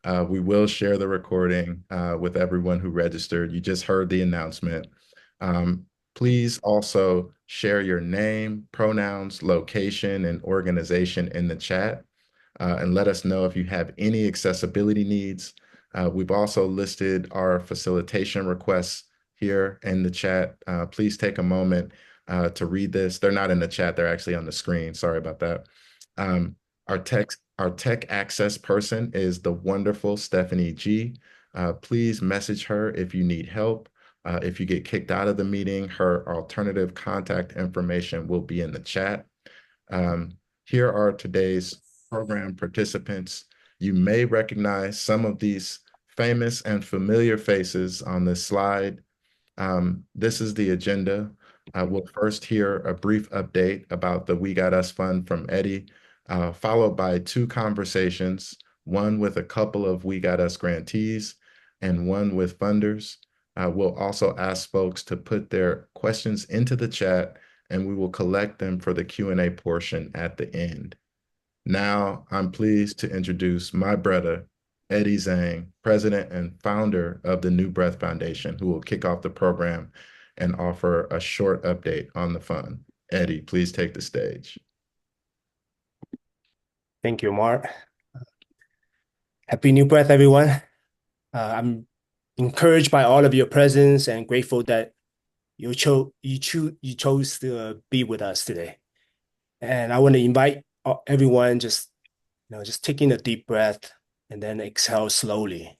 We will share the recording with everyone who registered. You just heard the announcement. Um, Please also share your name, pronouns, location, and organization in the chat, and let us know if you have any accessibility needs. We've also listed our facilitation requests here in the chat. Please take a moment to read this. They're not in the chat, they're actually on the screen. Sorry about that. Um, our tech access person is the wonderful Stephanie G. Please message her if you need help. If you get kicked out of the meeting, her alternative contact information will be in the chat. Here are today's program participants. You may recognize some of these famous and familiar faces on this slide. This is the agenda. We'll first hear a brief update about the We Got Us Fund from Eddie, followed by two conversations, one with a couple of We Got Us grantees and one with funders. We'll also ask folks to put their questions into the chat, and we will collect them for the Q&A portion at the end. Now, I'm pleased to introduce my brother, Eddie Zhang, president and founder of the New Breath Foundation, who will kick off the program and offer a short update on the fund. Eddie, please take the stage. Thank you, Mark. Happy New Breath, everyone. I'm encouraged by all of your presence and grateful that you chose to be with us today. And I want to invite everyone just taking a deep breath and then exhale slowly.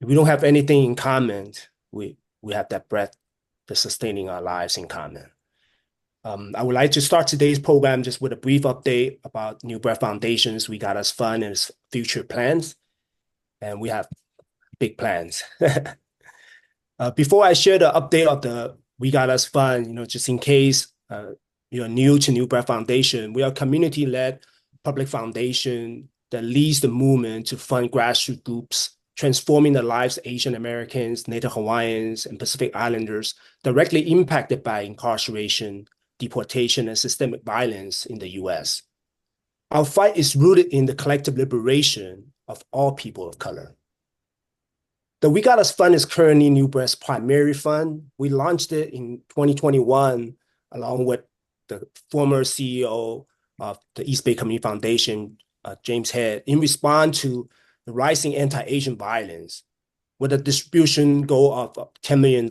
If we don't have anything in common, we have that breath that's sustaining our lives in common. I would like to start today's program just with a brief update about New Breath Foundation's We Got Us Fund and its future plans. And we have big plans. Before I share the update of the We Got Us Fund, just in case you're new to New Breath Foundation, we are a community-led public foundation that leads the movement to fund grassroots groups transforming the lives of Asian Americans, Native Hawaiians, and Pacific Islanders directly impacted by incarceration, deportation, and systemic violence in the U.S. Our fight is rooted in the collective liberation of all people of color. The We Got Us Fund is currently New Breath's primary fund. We launched it in 2021 along with the former CEO of the East Bay Community Foundation, James Head, in response to the rising anti-Asian violence with a distribution goal of $10 million.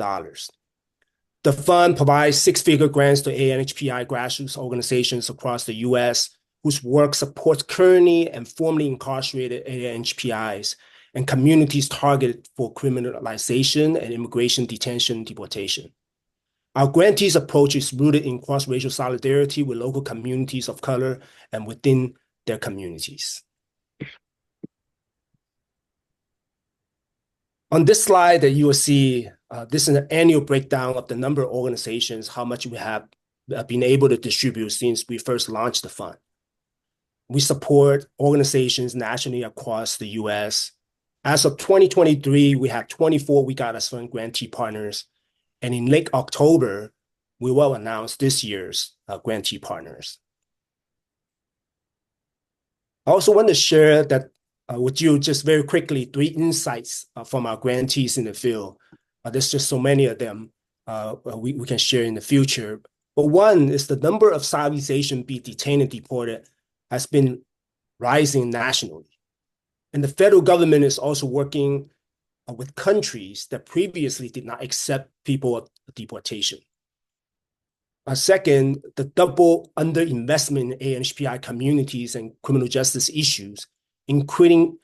The fund provides six-figure grants to AANHPI grassroots organizations across the U.S. whose work supports currently and formerly incarcerated AANHPIs and communities targeted for criminalization and immigration detention and deportation. Our grantees' approach is rooted in cross-racial solidarity with local communities of color and within their communities. On this slide that you will see, this is an annual breakdown of the number of organizations, how much we have been able to distribute since we first launched the fund. We support organizations nationally across the U.S. As of 2023, we have 24 We Got Us Fund grantee partners, and in late October, we will announce this year's grantee partners. I also want to share that with you just very quickly, 3 insights from our grantees in the field. There's just so many of them we can share in the future. But one is the number of Southeast Asian being detained and deported has been rising nationally. And the federal government is also working with countries that previously did not accept people of deportation. Second, the double underinvestment in AANHPI communities and criminal justice issues, including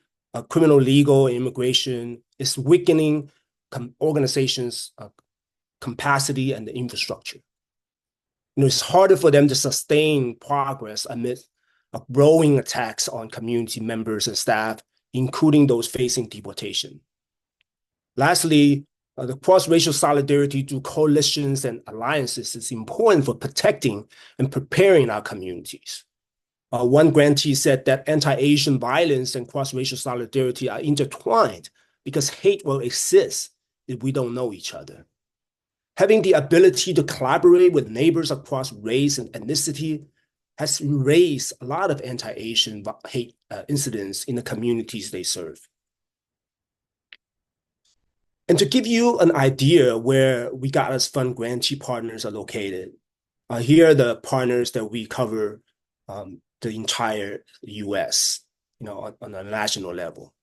criminal legal and immigration, is weakening organizations' capacity and the infrastructure. It's harder for them to sustain progress amid growing attacks on community members and staff, including those facing deportation. Lastly, the cross-racial solidarity through coalitions and alliances is important for protecting and preparing our communities. One grantee said that anti-Asian violence and cross-racial solidarity are intertwined because hate will exist if we don't know each other. Having the ability to collaborate with neighbors across race and ethnicity has raised a lot of anti-Asian hate incidents in the communities they serve. And to give you an idea where We Got Us Fund grantee partners are located, here are the partners that we cover the entire US, on a national level.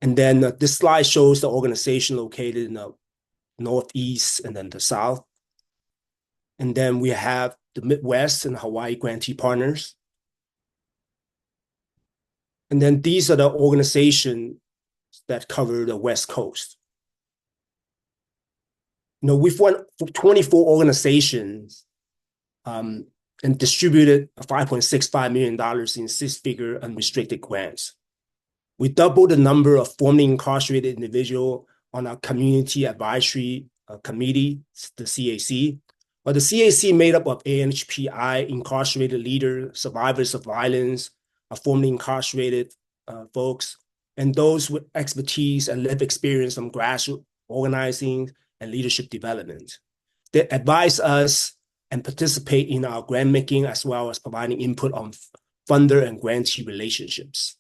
And then this slide shows the organization located in the Northeast and then the South. And then we have the Midwest and Hawaii grantee partners. And then these are the organizations that cover the West Coast. We've won 24 organizations and distributed $5.65 million in six-figure unrestricted grants. We doubled the number of formerly incarcerated individuals on our Community Advisory Committee, the CAC. But the CAC made up of AANHPI, incarcerated leaders, survivors of violence, formerly incarcerated folks, and those with expertise and lived experience from grassroots organizing and leadership development. They advise us and participate in our grant making, as well as providing input on funder and grantee relationships.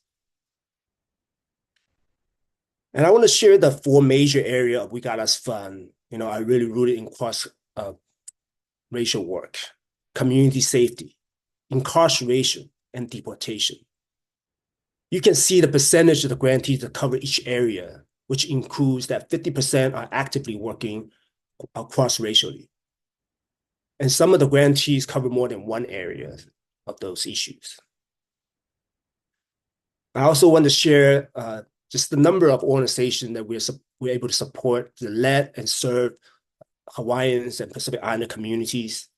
And I want to share the four major areas of We Got Us Fund. I really rooted in cross racial work, community safety, incarceration, and deportation. You can see the percentage of the grantees that cover each area, which includes that 50% are actively working cross-racially. And some of the grantees cover more than one area of those issues. I also want to share just the number of organizations that we're able to support to lead and serve Hawaiians and Pacific Islander communities.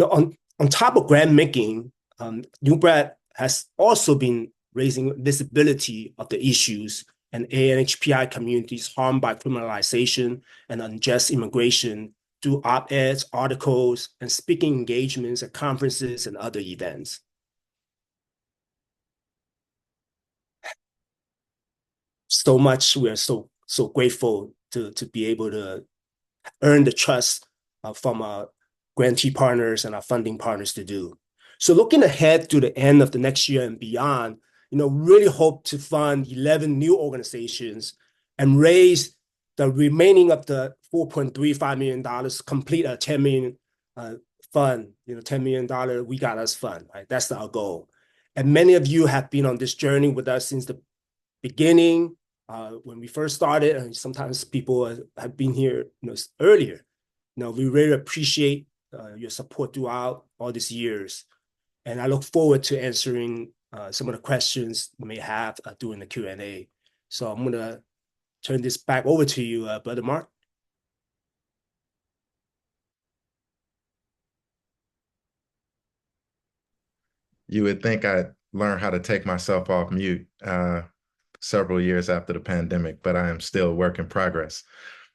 On top of grant making, New Bread has also been raising visibility of the issues and AANHPI communities harmed by criminalization and unjust immigration through op-eds, articles, and speaking engagements at conferences and other events. So much, we are so grateful to be able to earn the trust from our grantee partners and our funding partners to do. So looking ahead to the end of the next year and beyond, really hope to fund 11 new organizations and raise the remaining of the $4.35 million, complete a $10 million fund, $10 million We Got Us Fund, right? That's our goal. And many of you have been on this journey with us since the beginning, when we first started, and sometimes people have been here earlier. We really appreciate your support throughout all these years. And I look forward to answering some of the questions you may have during the Q&A. So I'm going to turn this back over to you, Brother Mark. You would think I'd learn how to take myself off mute several years after the pandemic, but I am still a work in progress.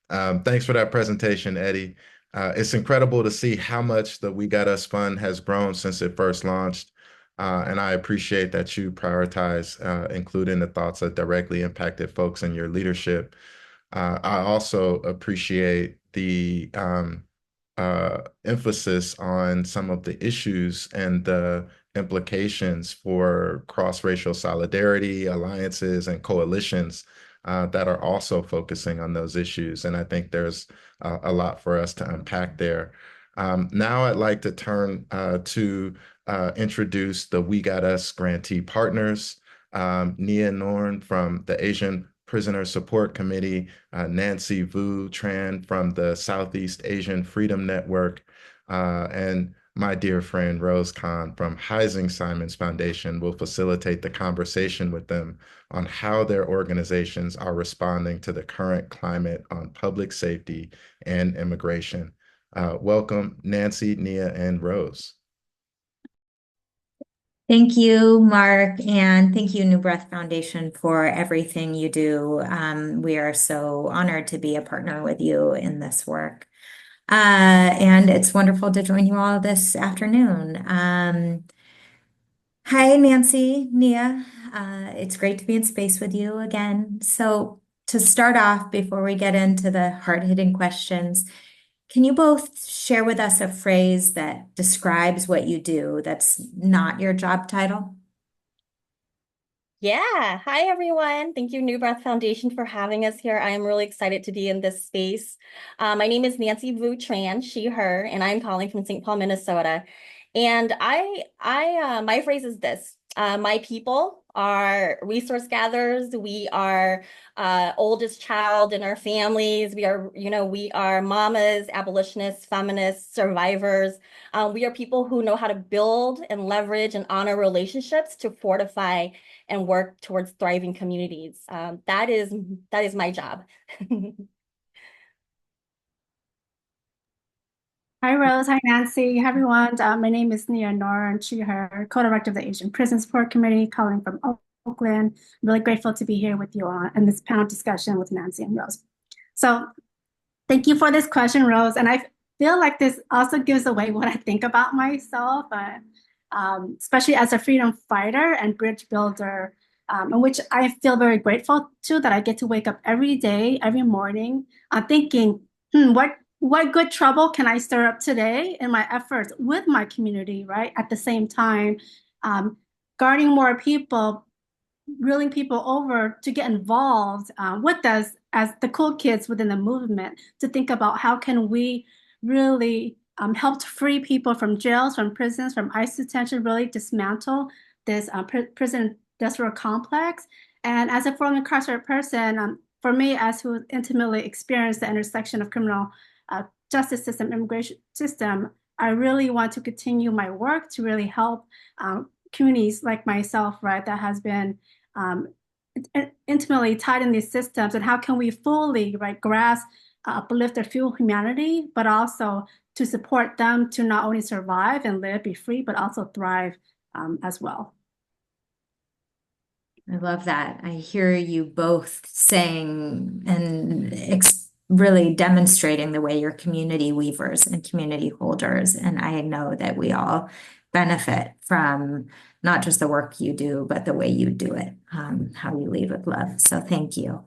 Thanks for that presentation, Eddie. It's incredible to see how much the We Got Us Fund has grown since it first launched. And I appreciate that you prioritize including the thoughts that directly impacted folks in your leadership. I also appreciate the emphasis on some of the issues and the implications for cross-racial solidarity, alliances, and coalitions that are also focusing on those issues. And I think there's a lot for us to unpack there. Now I'd like to turn to introduce the We Got Us grantee partners, Nia Norn from the Asian Prisoner Support Committee, Nancy Vu Tran from the Southeast Asian Freedom Network, and my dear friend Rose Khan from Heising Simons Foundation will facilitate the conversation with them on how their organizations are responding to the current climate on public safety and immigration. Welcome, Nancy, Nia, and Rose. Thank you, Mark, and thank you, New Breath Foundation, for everything you do. We are so honored to be a partner with you in this work. And it's wonderful to join you all this afternoon. Hi, Nancy, Nia. It's great to be in space with you again. So to start off, before we get into the hard-hitting questions, can you both share with us a phrase that describes what you do that's not your job title? Yeah. Hi, everyone. Thank you, New Breath Foundation, for having us here. I am really excited to be in this space. My name is Nancy Vu Tran, she, her, and I'm calling from St. Paul, Minnesota. And my phrase is this: my people are resource gatherers. We are oldest child in our families. We are mamas, abolitionists, feminists, survivors. We are people who know how to build and leverage and honor relationships to fortify and work towards thriving communities. That is my job. Hi, Rose. Hi, Nancy. Hi, everyone. My name is Nia Nor, and she, her, co-director of the Asian Prison Support Committee, calling from Oakland. I'm really grateful to be here with you all in this panel discussion with Nancy and Rose. So thank you for this question, Rose. And I feel like this also gives away what I think about myself, especially as a freedom fighter and bridge builder, in which I feel very grateful to, that I get to wake up every day, every morning, thinking, what good trouble can I stir up today in my efforts with my community, right? At the same time, guarding more people, reeling people over to get involved with us as the cool kids within the movement, to think about how can we really help to free people from jails, from prisons, from ICE detention, really dismantle this prison industrial complex. And as a former incarcerated person, for me, as who intimately experienced the intersection of criminal justice system, immigration system, I really want to continue my work to really help communities like myself, right, that has been intimately tied in these systems, and how can we fully, right, grasp, uplift their fuel humanity, but also to support them to not only survive and live, be free, but also thrive as well. I love that. I hear you both saying and really demonstrating the way you're community weavers and community holders. And I know that we all benefit from not just the work you do, but the way you do it, how you lead with love. So thank you.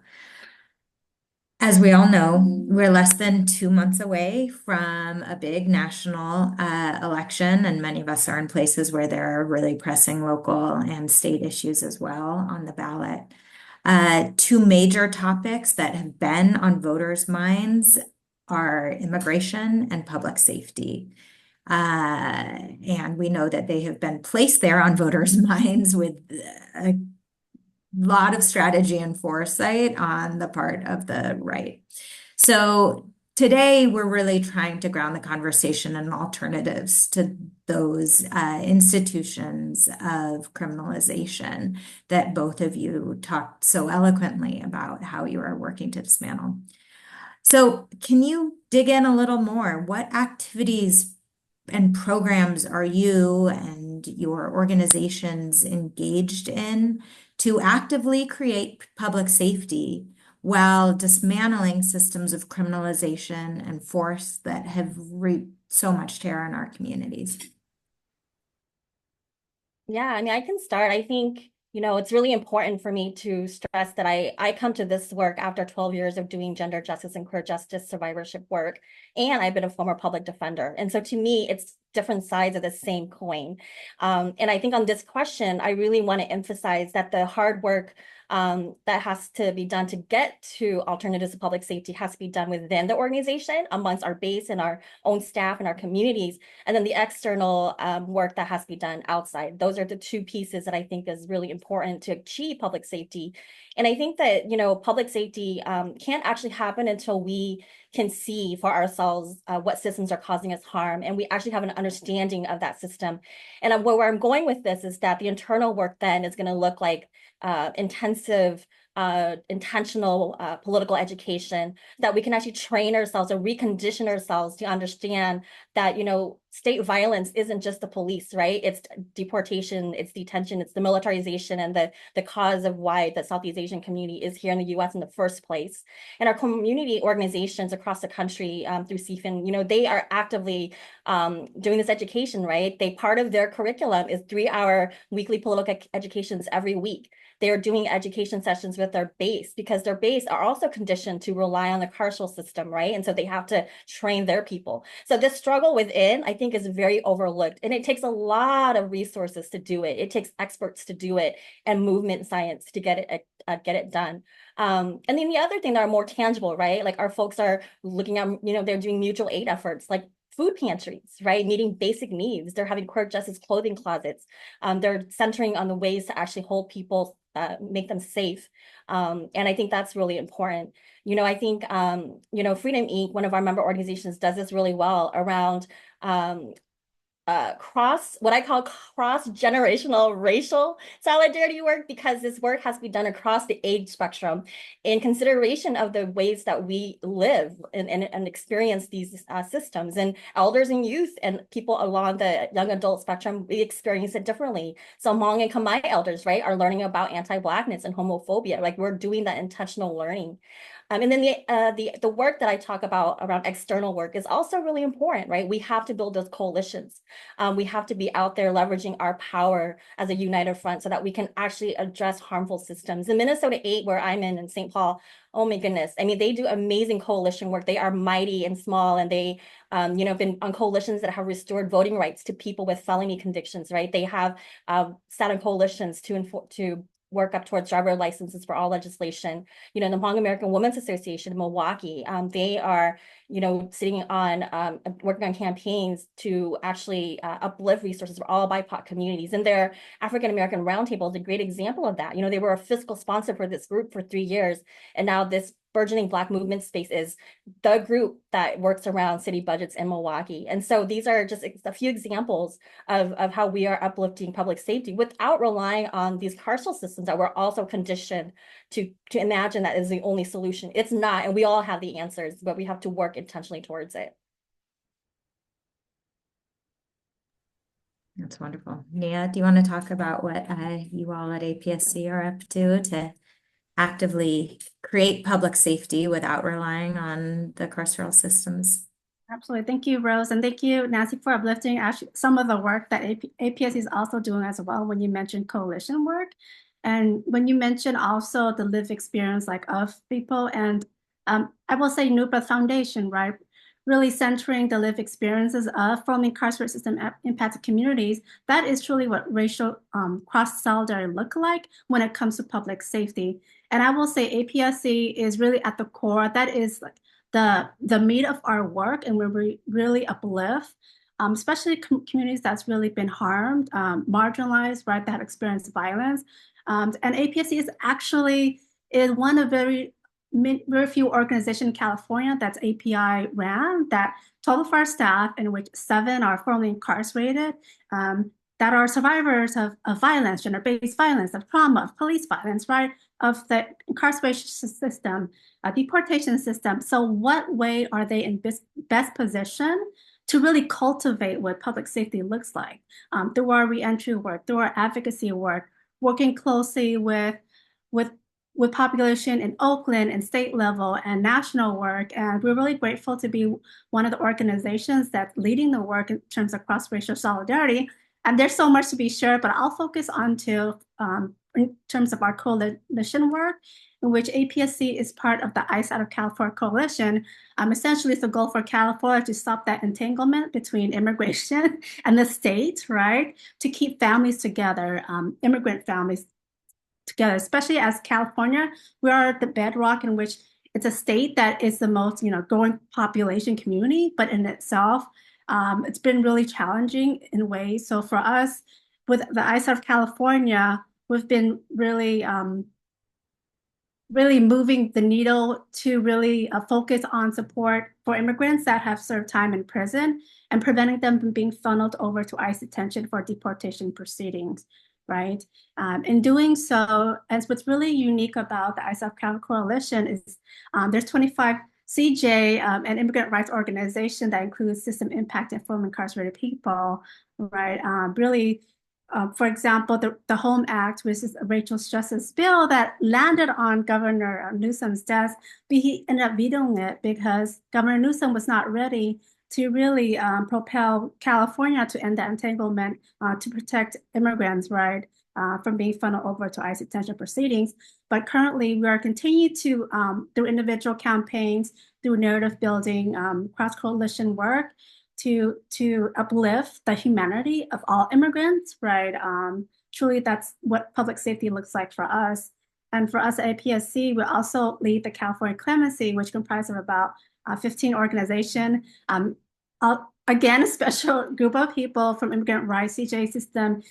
As we all know, we're less than 2 months away from a big national election, and many of us are in places where there are really pressing local and state issues as well on the ballot. Two major topics that have been on voters' minds are immigration and public safety. And we know that they have been placed there on voters' minds with a lot of strategy and foresight on the part of the right. So today we're really trying to ground the conversation in alternatives to those institutions of criminalization that both of you talked so eloquently about how you are working to dismantle. So can you dig in a little more? What activities and programs are you and your organizations engaged in to actively create public safety while dismantling systems of criminalization and force that have reaped so much terror in our communities? Yeah, I mean, I can start. I think, it's really important for me to stress that I come to this work after 12 years of doing gender justice and queer justice survivorship work, and I've been a former public defender. And so to me, it's different sides of the same coin. And I think on this question, I really want to emphasize that the hard work that has to be done to get to alternatives to public safety has to be done within the organization, amongst our base and our own staff and our communities, and then the external work that has to be done outside. Those are the two pieces that I think is really important to achieve public safety. And I think that, public safety can't actually happen until we can see for ourselves what systems are causing us harm, and we actually have an understanding of that system. And where I'm going with this is that the internal work then is going to look like intensive, intentional political education, that we can actually train ourselves or recondition ourselves to understand that, state violence isn't just the police, right? It's deportation, it's detention, it's the militarization and the cause of why the Southeast Asian community is here in the US in the first place. And our community organizations across the country through CFIN, you know, they are actively doing this education, right? Part of their curriculum is 3-hour weekly political educations every week. They are doing education sessions with their base because their base are also conditioned to rely on the carceral system, right? And so they have to train their people. So this struggle within, I think, is very overlooked, and it takes a lot of resources to do it. It takes experts to do it and movement science to get it done. And then the other thing that are more tangible, right? Like our folks are looking at, you know, they're doing mutual aid efforts, like food pantries, right? Meeting basic needs. They're having court justice clothing closets. They're centering on the ways to actually hold people, make them safe. And I think that's really important. You know, I think, you know, Freedom Inc., one of our member organizations, does this really well around what I call cross-generational racial solidarity work, because this work has to be done across the age spectrum in consideration of the ways that we live and experience these systems. And elders and youth and people along the young adult spectrum, we experience it differently. So Hmong and Khmer elders, right, are learning about anti-Blackness and homophobia. Like, we're doing that intentional learning. And then the work that I talk about around external work is also really important, right? We have to build those coalitions. We have to be out there leveraging our power as a united front so that we can actually address harmful systems. In Minnesota 8, where I'm in St. Paul, oh my goodness. I mean, they do amazing coalition work. They are mighty and small, and they, you know, been on coalitions that have restored voting rights to people with felony convictions, right? They have sat on coalitions to work up towards driver licenses for all legislation. You know, the Hmong American Women's Association in Milwaukee, they are, you know, sitting on, working on campaigns to actually uplift resources for all BIPOC communities. And their African American Roundtable is a great example of that. You know, they were a fiscal sponsor for this group for 3 years. And now this burgeoning Black movement space is the group that works around city budgets in Milwaukee. And so these are just a few examples of how we are uplifting public safety without relying on these carceral systems that we're also conditioned to imagine that is the only solution. It's not, and we all have the answers, but we have to work intentionally towards it. That's wonderful. Nia, do you want to talk about what you all at APSC are up to actively create public safety without relying on the carceral systems? Absolutely. Thank you, Rose. And thank you, Nancy, for uplifting actually some of the work that APSC is also doing as well when you mentioned coalition work. And when you mentioned also the lived experience like of people, and I will say New Breath Foundation, right? Really centering the lived experiences of from incarcerated system impacted communities. That is truly what racial cross-solidarity look like when it comes to public safety. And I will say APSC is really at the core. That is like the meat of our work, and we really uplift, especially communities that's really been harmed, marginalized, right, that experience violence. And APSC is actually one of very few organizations in California that's API ran, that 12 of our staff, in which 7 are formerly incarcerated, that are survivors of violence, gender-based violence, of trauma, of police violence, right, of the incarceration system, deportation system. So what way are they in best position to really cultivate what public safety looks like? Through our reentry work, through our advocacy work, working closely with population in Oakland and state level and national work. And we're really grateful to be one of the organizations that's leading the work in terms of cross-racial solidarity. And there's so much to be shared, but I'll focus on in terms of our coalition work, in which APSC is part of the ICE Out of California Coalition. Essentially, it's a goal for California to stop that entanglement between immigration and the state, right? To keep families together, immigrant families together, especially as California, we are the bedrock in which it's a state that is the most, you know, growing population community, but in itself, it's been really challenging in ways. So for us, with the ICE Out of California, we've been really, really moving the needle to really focus on support for immigrants that have served time in prison and preventing them from being funneled over to ICE detention for deportation proceedings, right? In doing so, as what's really unique about the ICE Out of California Coalition is there's 25 CJ, an immigrant rights organization that includes system impact and formerly incarcerated people, right? Really, for example, the HOME Act, which is a racial justice bill that landed on Governor Newsom's desk, but he ended up vetoing it because Governor Newsom was not ready to really propel California to end that entanglement to protect immigrants, right, from being funneled over to ICE detention proceedings. But currently, we are continuing to, through individual campaigns, through narrative building, cross-coalition work, to uplift the humanity of all immigrants, right? Truly, that's what public safety looks like for us. And for us at APSC, we also lead the California Clemency, which comprises of about 15 organizations. Again, a special group of people from immigrant rights, CJ system,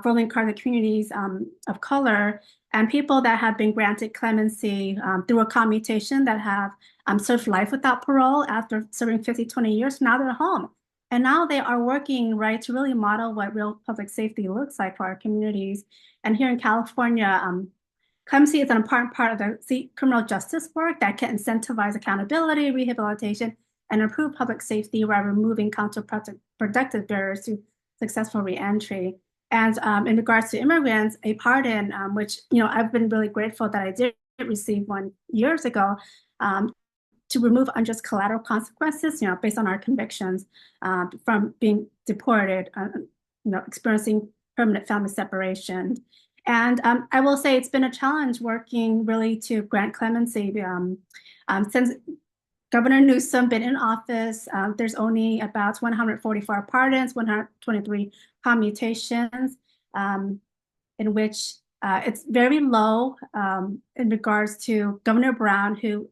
formerly incarcerated communities of color, and people that have been granted clemency through a commutation that have served life without parole after serving 50, 20 years. Now they're home. And now they are working, right, to really model what real public safety looks like for our communities. And here in California, clemency is an important part of the criminal justice work that can incentivize accountability, rehabilitation, and improve public safety while removing counterproductive barriers to successful reentry. And in regards to immigrants, a pardon, which I've been really grateful that I did receive 1 year ago, to remove unjust collateral consequences, based on our convictions from being deported, experiencing permanent family separation. And I will say it's been a challenge working really to grant clemency. Since Governor Newsom been in office, there's only about 144 pardons, 123 commutations, in which it's very low in regards to Governor Brown, who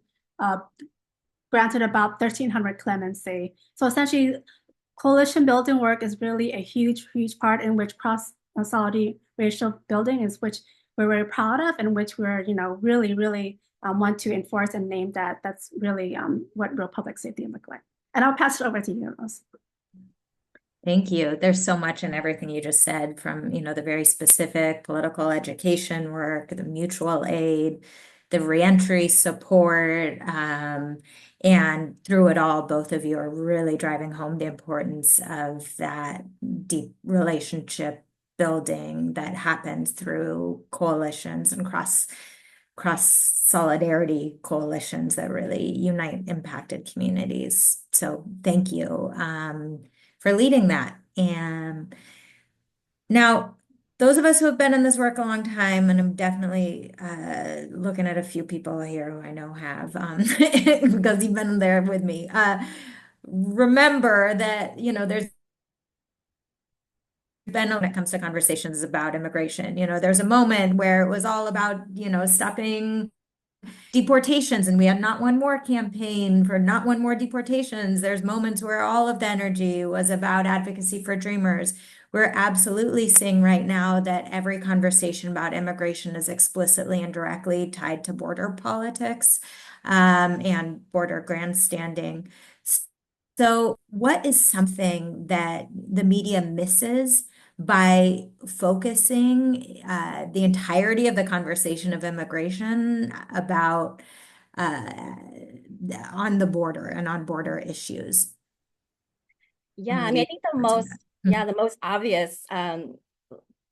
granted about 1,300 clemency. So essentially, coalition building work is really a huge, huge part in which cross-solidarity racial building is, which we're very proud of, and which we're really, really want to enforce and name that. That's really what real public safety look like. And I'll pass it over to you, Rose. Thank you. There's so much in everything you just said, from the very specific political education work, the mutual aid, the reentry support, and through it all, both of you are really driving home the importance of that deep relationship building that happens through coalitions and cross solidarity coalitions that really unite impacted communities. So thank you for leading that. And now, those of us who have been in this work a long time, and I'm definitely looking at a few people here who I know have, because you've been there with me, remember that, there's been when it comes to conversations about immigration, there's a moment where it was all about, stopping deportations, and we had Not One More campaign for Not One More deportations. There's moments where all of the energy was about advocacy for dreamers. We're absolutely seeing right now that every conversation about immigration is explicitly and directly tied to border politics and border grandstanding. So what is something that the media misses by focusing the entirety of the conversation of immigration about on the border and on border issues? Yeah, I mean, I think the most obvious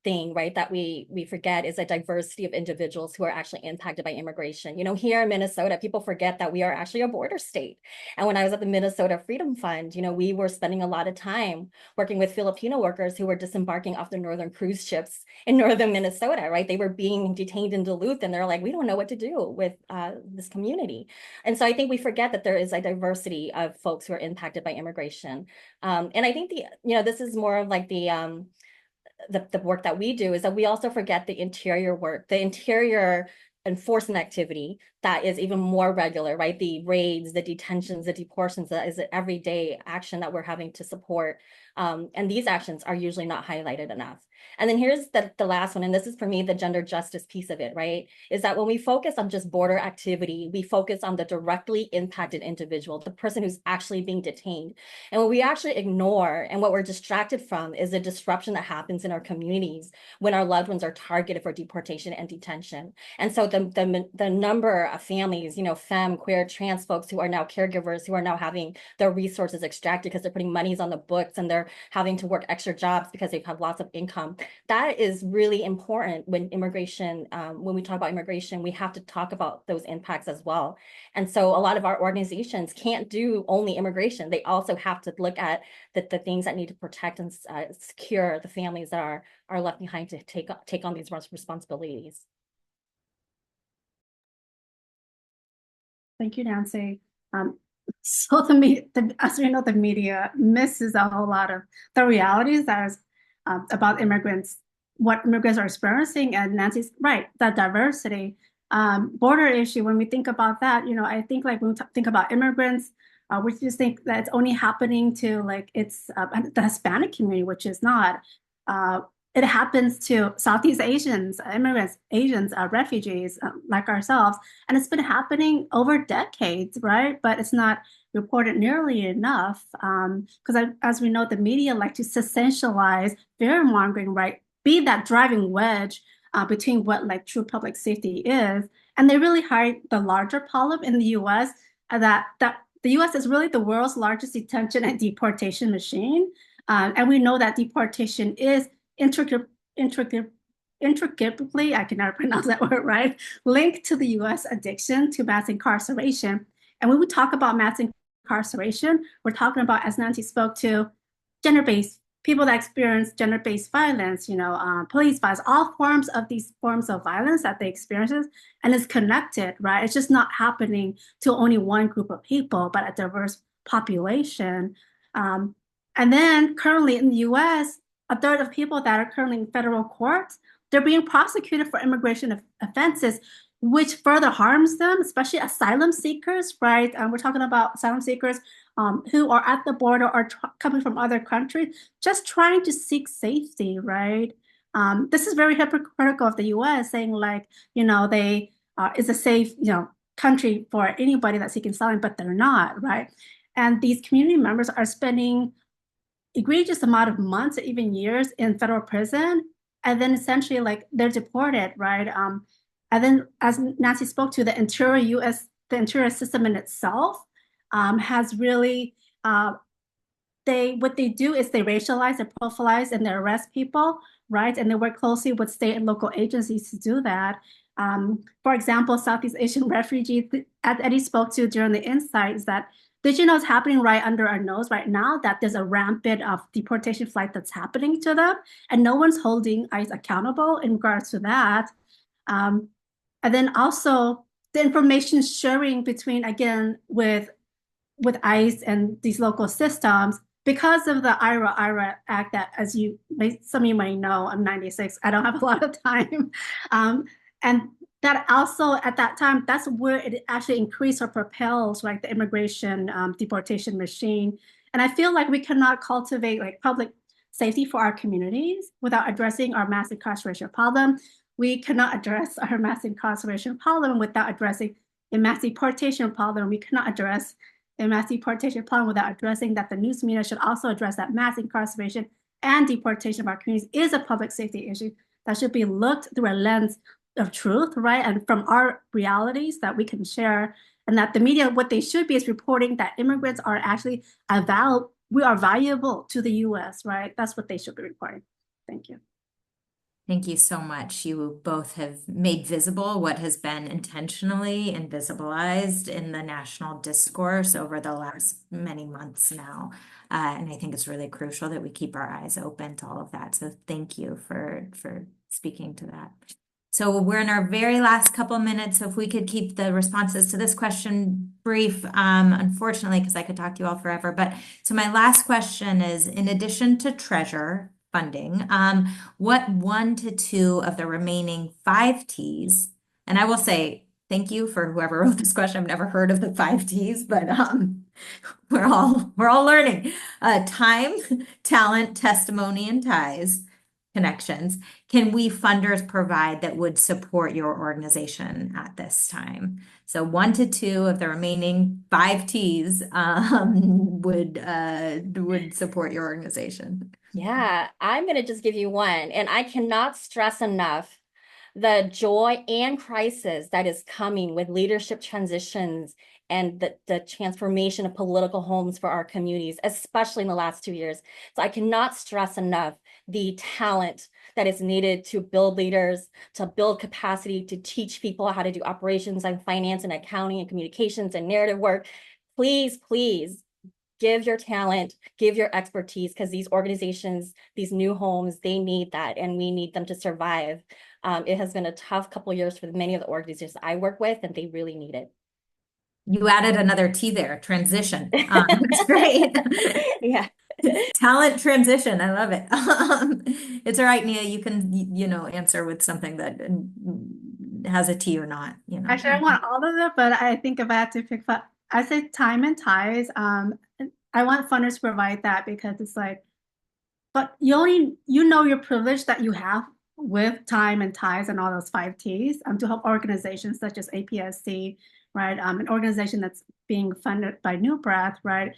thing, right, that we forget is a diversity of individuals who are actually impacted by immigration. Here in Minnesota, people forget that we are actually a border state. And when I was at the Minnesota Freedom Fund, we were spending a lot of time working with Filipino workers who were disembarking off the northern cruise ships in northern Minnesota, right? They were being detained in Duluth, and they're like, we don't know what to do with this community. And so I think we forget that there is a diversity of folks who are impacted by immigration. And I think this is more of like the work that we do, is that we also forget the interior work, the interior enforcement activity that is even more regular, right? The raids, the detentions, the deportations, that is the everyday action that we're having to support. And these actions are usually not highlighted enough. And then here's the last one, and this is for me the gender justice piece of it, right? Is that when we focus on just border activity, we focus on the directly impacted individual, the person who's actually being detained. And what we actually ignore and what we're distracted from is the disruption that happens in our communities when our loved ones are targeted for deportation and detention. And so the number families, femme, queer, trans folks who are now caregivers, who are now having their resources extracted because they're putting monies on the books and they're having to work extra jobs because they have lots of income. That is really important when when we talk about immigration, we have to talk about those impacts as well. And so a lot of our organizations can't do only immigration. They also have to look at the things that need to protect and secure the families that are left behind to take on these responsibilities. Thank you, Nancy. So as we know, the media misses a whole lot of the realities that is about immigrants, what immigrants are experiencing, and Nancy's right, that diversity. Border issue, when we think about that, I think like when we think about immigrants, we just think that it's only happening to like the Hispanic community, which is not. It happens to Southeast Asians, immigrants, Asians, refugees like ourselves, and it's been happening over decades, right? But it's not reported nearly enough because as we know, the media like to sensationalize fear-mongering, right? Be that driving wedge between what like true public safety is, and they really hide the larger problem in the U.S. That the U.S. is really the world's largest detention and deportation machine, and we know that deportation is intricately, I can never pronounce that word right, linked to the U.S. addiction to mass incarceration. And when we talk about mass incarceration, we're talking about, as Nancy spoke to, gender-based people that experience gender-based violence, police violence, all forms of these forms of violence that they experience, and it's connected, right? It's just not happening to only one group of people, but a diverse population. And then currently in the U.S., a third of people that are currently in federal courts, they're being prosecuted for immigration offenses, which further harms them, especially asylum seekers, right? We're talking about asylum seekers who are at the border or coming from other countries, just trying to seek safety, right? This is very hypocritical of the U.S. saying like, they is a safe, country for anybody that's seeking asylum, but they're not, right? And these community members are spending egregious amount of months or even years in federal prison, and then essentially like they're deported, right? And then as Nancy spoke to, the interior system in itself has really, what they do is they racialize and profilize and they arrest people, right? And they work closely with state and local agencies to do that. For example, Southeast Asian refugees, as Eddie spoke to during the insight, is that did you know it's happening right under our nose right now that there's a rampant of deportation flight that's happening to them, and no one's holding ICE accountable in regards to that. And then also the information sharing between, again, with ICE and these local systems, because of the IRA Act that, as some of you might know, I'm 96, I don't have a lot of time. And that also at that time, that's where it actually increased or propels like the immigration deportation machine. And I feel like we cannot cultivate like public safety for our communities without addressing our mass incarceration problem. We cannot address our mass incarceration problem without addressing a mass deportation problem. We cannot address a mass deportation problem without addressing that the news media should also address that mass incarceration and deportation of our communities is a public safety issue that should be looked through a lens of truth, right? And from our realities that we can share, and that the media, what they should be is reporting that immigrants are actually we are valuable to the US, right? That's what they should be reporting. Thank you. Thank you so much. You both have made visible what has been intentionally invisibilized in the national discourse over the last many months now. And I think it's really crucial that we keep our eyes open to all of that. So thank you for speaking to that. So we're in our very last couple minutes. So if we could keep the responses to this question brief, unfortunately, because I could talk to you all forever. But so my last question is, in addition to treasure funding, what 1 to 2 of the remaining 5 T's, and I will say thank you for whoever wrote this question. I've never heard of the 5 T's, but we're all learning. Time, talent, testimony, and ties. Connections can we funders provide that would support your organization at this time? So 1 to 2 of the remaining 5 T's would support your organization. Yeah, I'm going to just give you one, and I cannot stress enough the joy and crisis that is coming with leadership transitions and the transformation of political homes for our communities, especially in the last 2 years. So I cannot stress enough the talent that is needed to build leaders, to build capacity, to teach people how to do operations and finance and accounting and communications and narrative work. Please, please give your talent, give your expertise, because these organizations, these new homes, they need that, and we need them to survive. It has been a tough couple of years for many of the organizations I work with, and they really need it. You added another T there, transition. It's great. Yeah. Talent transition. I love it. It's all right, Nia. You can, answer with something that has a T or not, Actually, I want all of it, but I think if I have to pick up, I say time and ties. I want funders to provide that because it's like, but you know your privilege that you have with time and ties and all those 5 T's to help organizations such as APSC, right? An organization that's being funded by New Breath, right?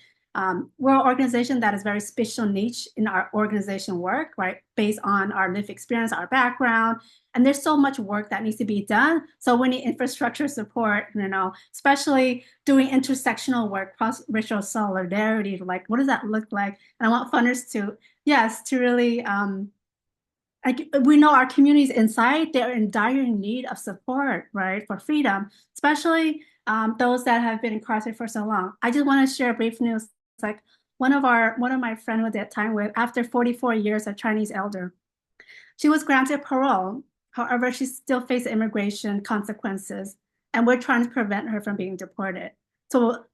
We're an organization that is very special niche in our organization work, right? Based on our lived experience, our background, and there's so much work that needs to be done. So we need infrastructure support, especially doing intersectional work, cross-racial solidarity, like what does that look like? And I want funders to, yes, to really, we know our communities inside, they're in dire need of support, right, for freedom, especially those that have been incarcerated for so long. I just want to share brief news. It's like one of my friends with that time with, after 44 years, a Chinese elder, she was granted parole. However, she still faces immigration consequences, and we're trying to prevent her from being deported. So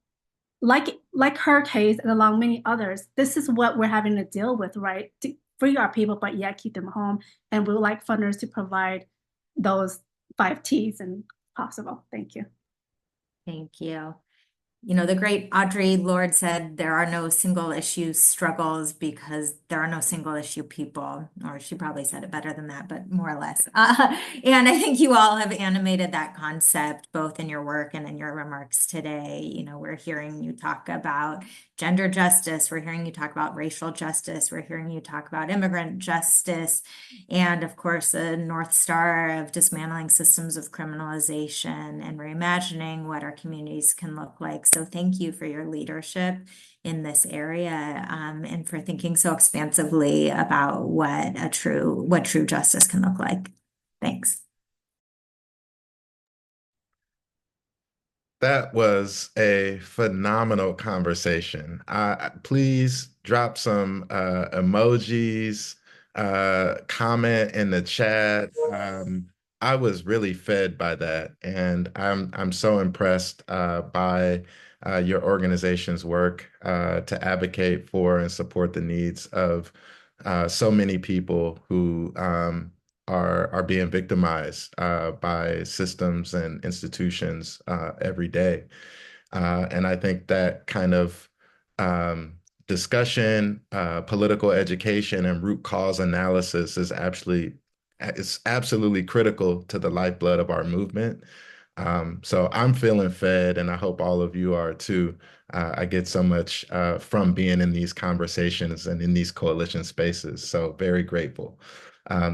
like her case and along many others, this is what we're having to deal with, right? To free our people, but yet keep them home. And we would like funders to provide those 5 T's and possible. Thank you. Thank you. The great Audre Lorde said there are no single issue struggles because there are no single issue people, or she probably said it better than that, but more or less. And I think you all have animated that concept both in your work and in your remarks today. We're hearing you talk about gender justice. We're hearing you talk about racial justice. We're hearing you talk about immigrant justice. And of course, a North Star of dismantling systems of criminalization and reimagining what our communities can look like. So thank you for your leadership in this area, and for thinking so expansively about what true justice can look like. Thanks. That was a phenomenal conversation. Please drop some emojis, comment in the chat. I was really fed by that, and I'm so impressed by your organization's work to advocate for and support the needs of so many people who are being victimized by systems and institutions every day. And I think that kind of discussion, political education, and root cause analysis is absolutely critical to the lifeblood of our movement. So I'm feeling fed, and I hope all of you are too. I get so much from being in these conversations and in these coalition spaces. So very grateful.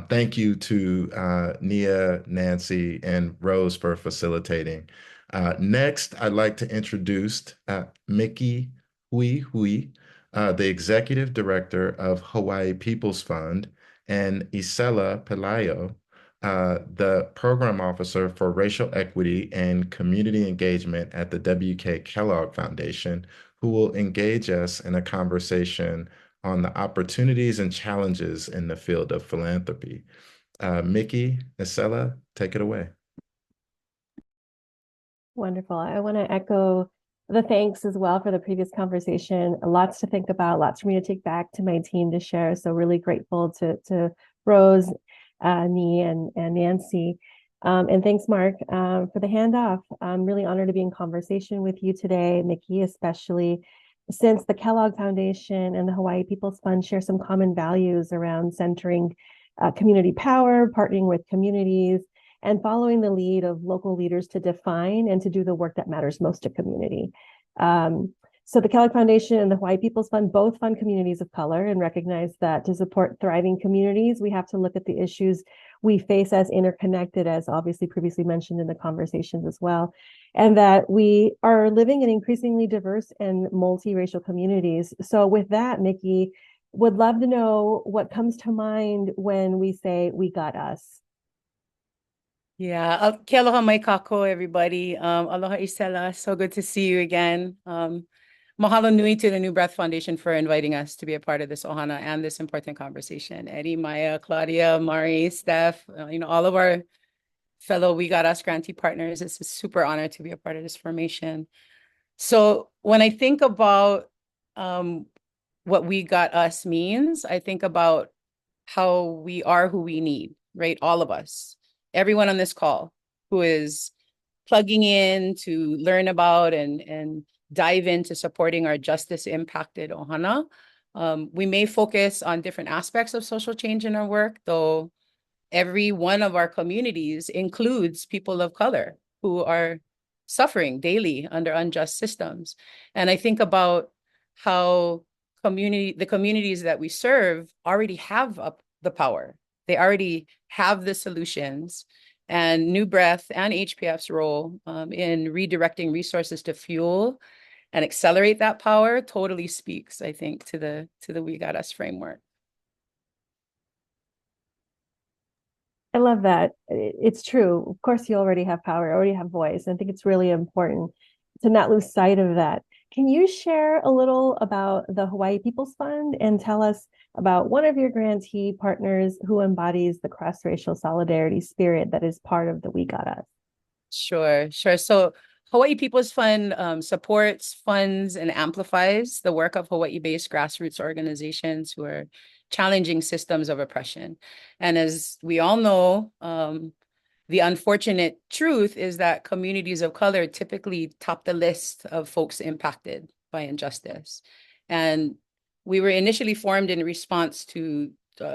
Thank you to Nia, Nancy, and Rose for facilitating. Next, I'd like to introduce Mickey Hui, the Executive Director of Hawaii People's Fund, and Isela Pelayo, the Program Officer for Racial Equity and Community Engagement at the W.K. Kellogg Foundation, who will engage us in a conversation on the opportunities and challenges in the field of philanthropy. Mickey, Isela, take it away. Wonderful. I want to echo the thanks as well for the previous conversation. Lots to think about, lots for me to take back to my team to share. So really grateful to Rose, Nia, and Nancy. And thanks, Mark, for the handoff. I'm really honored to be in conversation with you today, Mickey, especially since the Kellogg Foundation and the Hawaii People's Fund share some common values around centering community power, partnering with communities, and following the lead of local leaders to define and to do the work that matters most to community. So the Kellogg Foundation and the Hawaii People's Fund both fund communities of color and recognize that to support thriving communities, we have to look at the issues we face as interconnected, as obviously previously mentioned in the conversations as well, and that we are living in increasingly diverse and multiracial communities. So with that, Nikki, would love to know what comes to mind when we say we got us. Yeah, ke aloha mai kako, everybody. Aloha Isela, so good to see you again. Mahalo nui to the New Breath Foundation for inviting us to be a part of this ohana and this important conversation. Eddie, Maya, Claudia, Mari, Steph, all of our fellow We Got Us grantee partners. It's a super honor to be a part of this formation. So when I think about what We Got Us means, I think about how we are who we need, right? All of us, everyone on this call who is plugging in to learn about and dive into supporting our justice impacted ohana. We may focus on different aspects of social change in our work, though every one of our communities includes people of color who are suffering daily under unjust systems. And I think about how the communities that we serve already have the power. They already have the solutions. And New Breath and HPF's role in redirecting resources to fuel and accelerate that power totally speaks, I think, to the We Got Us framework. I love that. It's true. Of course, you already have power, already have voice. I think it's really important to not lose sight of that. Can you share a little about the Hawaii People's Fund and tell us about one of your grantee partners who embodies the cross-racial solidarity spirit that is part of the We Got Us? Sure. So Hawaii People's Fund supports, funds, and amplifies the work of Hawaii-based grassroots organizations who are challenging systems of oppression. And as we all know, the unfortunate truth is that communities of color typically top the list of folks impacted by injustice. And we were initially formed in response to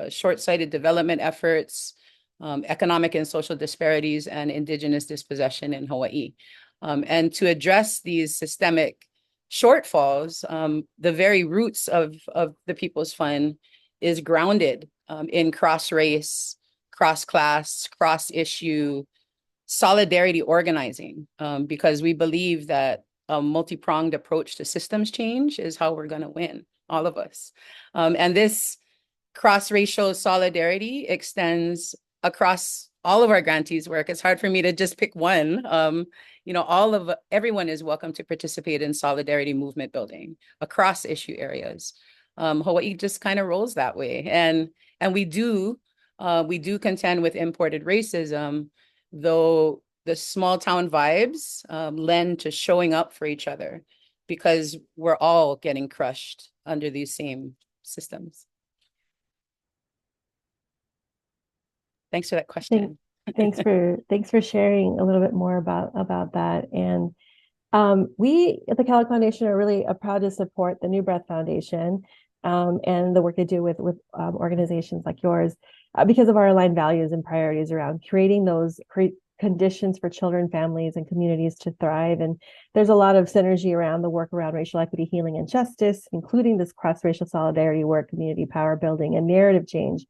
short-sighted development efforts, economic and social disparities, and indigenous dispossession in Hawaii. And to address these systemic shortfalls, the very roots of the People's Fund is grounded in cross-race, cross-class, cross-issue solidarity organizing, because we believe that a multi-pronged approach to systems change is how we're going to win, all of us. And this cross-racial solidarity extends across all of our grantees' work. It's hard for me to just pick one. Everyone is welcome to participate in solidarity movement building across issue areas. Hawaii just kind of rolls that way, and we do contend with imported racism, though the small town vibes lend to showing up for each other because we're all getting crushed under these same systems. Thanks for that question. Thanks for sharing a little bit more about that. And we at the Kellogg Foundation are really proud to support the New Breath Foundation and the work they do with organizations like yours because of our aligned values and priorities around creating those conditions for children, families, and communities to thrive. And there's a lot of synergy around the work around racial equity, healing, and justice, including this cross-racial solidarity work, community power building, and narrative change.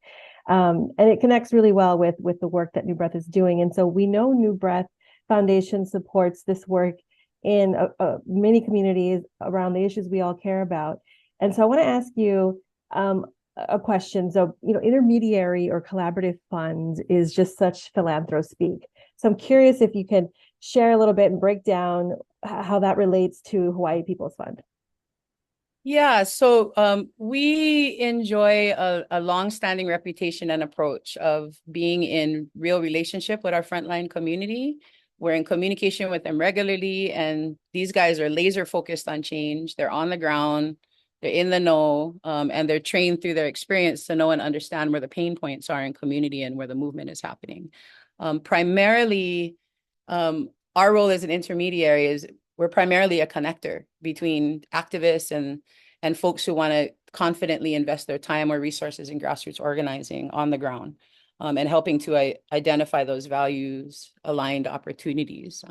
And it connects really well with the work that New Breath is doing. And so we know New Breath Foundation supports this work in many communities around the issues we all care about. And so I want to ask you a question. So, intermediary or collaborative funds is just such philanthro speak. So I'm curious if you can share a little bit and break down how that relates to Hawaii People's Fund. Yeah, so we enjoy a long-standing reputation and approach of being in real relationship with our frontline community. We're in communication with them regularly, and these guys are laser focused on change. They're on the ground, they're in the know, and they're trained through their experience to know and understand where the pain points are in community and where the movement is happening. Primarily, our role as an intermediary is we're primarily a connector between activists and folks who want to confidently invest their time or resources in grassroots organizing on the ground, and helping to identify those values aligned opportunities.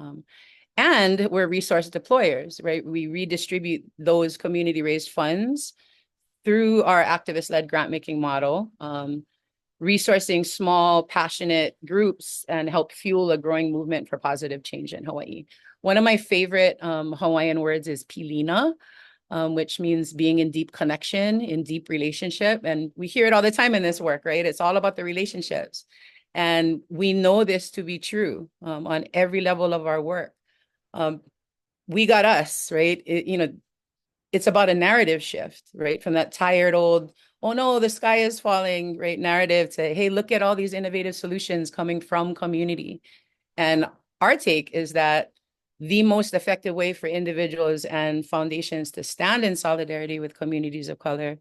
And we're resource deployers, right? We redistribute those community-raised funds through our activist-led grant-making model, resourcing small, passionate groups and help fuel a growing movement for positive change in Hawaii. One of my favorite Hawaiian words is pilina, which means being in deep connection, in deep relationship. And we hear it all the time in this work, right? It's all about the relationships. And we know this to be true on every level of our work. We got us, right? It's about a narrative shift, right? From that tired old, oh no, the sky is falling, right, narrative to, hey, look at all these innovative solutions coming from community. And our take is that the most effective way for individuals and foundations to stand in solidarity with communities of color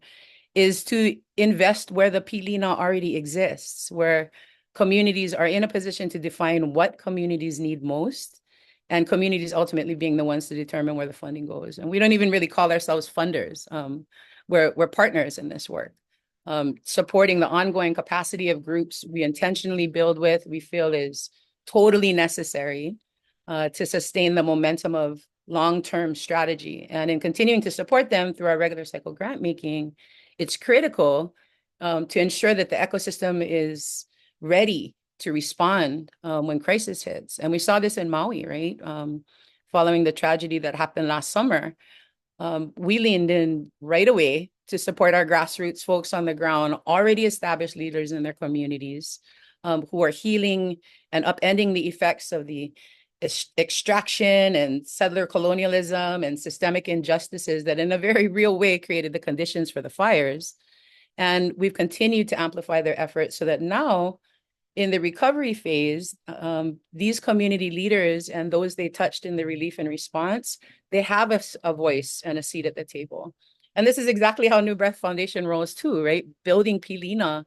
is to invest where the pilina already exists, where communities are in a position to define what communities need most, and communities ultimately being the ones to determine where the funding goes. And we don't even really call ourselves funders. We're partners in this work, supporting the ongoing capacity of groups we intentionally build with, we feel is totally necessary to sustain the momentum of long-term strategy. And in continuing to support them through our regular cycle grant making, it's critical to ensure that the ecosystem is ready to respond when crisis hits. And we saw this in Maui, right? Following the tragedy that happened last summer, we leaned in right away to support our grassroots folks on the ground, already established leaders in their communities who are healing and upending the effects of the extraction and settler colonialism and systemic injustices that in a very real way created the conditions for the fires. And we've continued to amplify their efforts so that now in the recovery phase, these community leaders and those they touched in the relief and response, they have a voice and a seat at the table. And this is exactly how New Breath Foundation rolls too, right? Building pilina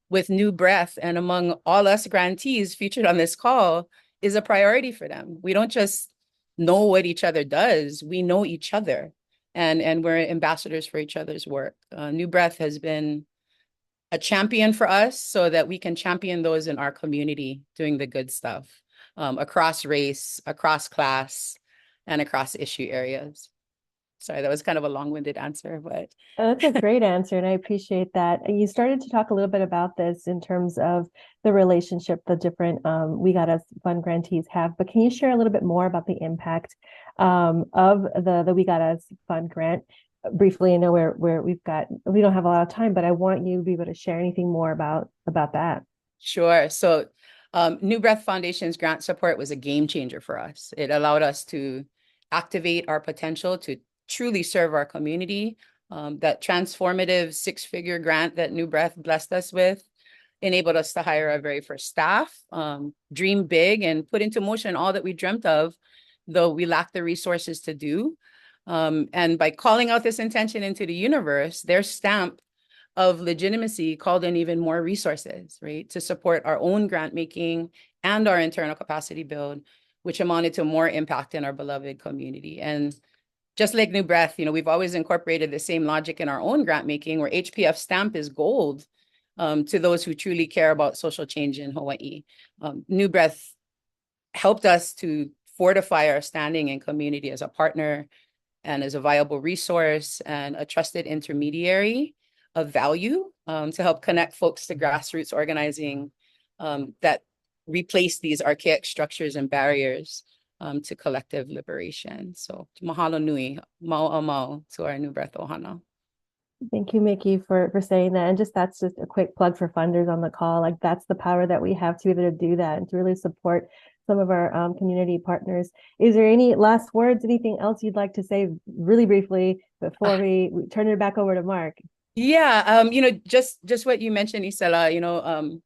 with New Breath and among all us grantees featured on this call is a priority for them. We don't just know what each other does, we know each other, and we're ambassadors for each other's work. New Breath has been a champion for us so that we can champion those in our community doing the good stuff across race, across class, and across issue areas. Sorry, that was kind of a long-winded answer, but that's a great answer, and I appreciate that. You started to talk a little bit about this in terms of the relationship the different We Got Us Fund grantees have, but can you share a little bit more about the impact of the We Got Us Fund grant? Briefly, I know we don't have a lot of time, but I want you to be able to share anything more about that. Sure. So New Breath Foundation's grant support was a game changer for us. It allowed us to activate our potential to truly serve our community. That transformative six-figure grant that New Breath blessed us with enabled us to hire our very first staff, dream big, and put into motion all that we dreamt of, though we lacked the resources to do. And by calling out this intention into the universe, their stamp of legitimacy called in even more resources, right, to support our own grant making and our internal capacity build, which amounted to more impact in our beloved community. And just like New Breath, we've always incorporated the same logic in our own grant making, where HPF stamp is gold to those who truly care about social change in Hawaii. New Breath helped us to fortify our standing in community as a partner and as a viable resource and a trusted intermediary of value to help connect folks to grassroots organizing that replace these archaic structures and barriers to collective liberation. So mahalo nui, mau to our New Breath ohana. Thank you, Mickey, for saying that. And that's just a quick plug for funders on the call. Like, that's the power that we have to be able to do that and to really support some of our community partners. Is there any last words, anything else you'd like to say really briefly before we turn it back over to Mark? Yeah, just what you mentioned, Isela,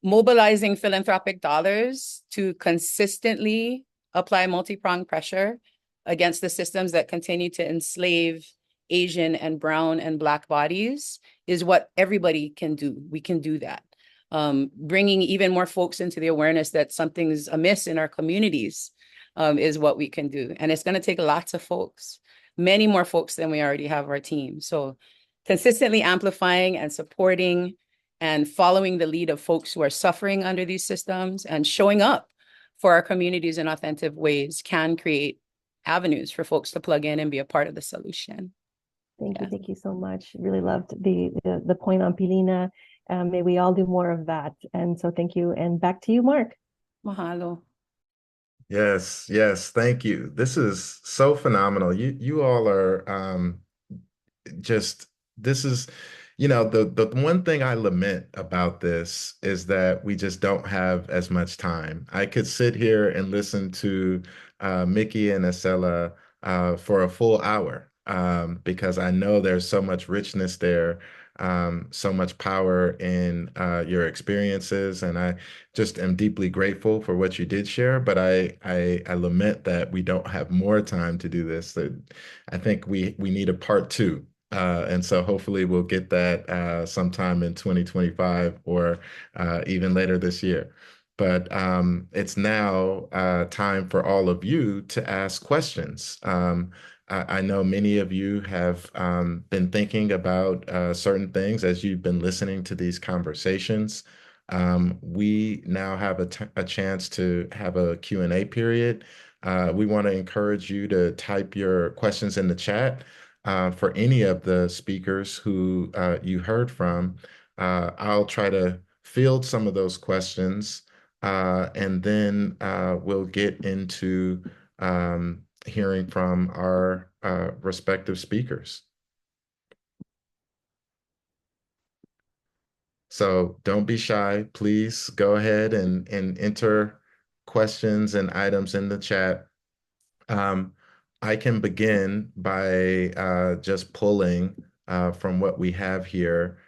mobilizing philanthropic dollars to consistently apply multi-pronged pressure against the systems that continue to enslave Asian and brown and Black bodies is what everybody can do. We can do that. Bringing even more folks into the awareness that something's amiss in our communities is what we can do. And it's going to take lots of folks, many more folks than we already have our team. So consistently amplifying and supporting and following the lead of folks who are suffering under these systems and showing up for our communities in authentic ways can create avenues for folks to plug in and be a part of the solution. Thank you so much. Really loved the point on Pilina. May we all do more of that. And so thank you. And back to you, Mark. Mahalo. Yes, yes, thank you. This is so phenomenal. You all are just this is the one thing I lament about this is that we just don't have as much time. I could sit here and listen to Mickey and Acela for a full hour because I know there's so much richness there, so much power in your experiences, and I just am deeply grateful for what you did share. But I lament that we don't have more time to do this. That I think we need a part two. And so hopefully we'll get that sometime in 2025 or even later this year. But it's now time for all of you to ask questions. I know many of you have been thinking about certain things as you've been listening to these conversations. We now have a chance to have a Q&A period. We want to encourage you to type your questions in the chat. For any of the speakers who you heard from, I'll try to field some of those questions, and then we'll get into hearing from our respective speakers. So don't be shy. Please go ahead and enter questions and items in the chat. I can begin by just pulling from what we have here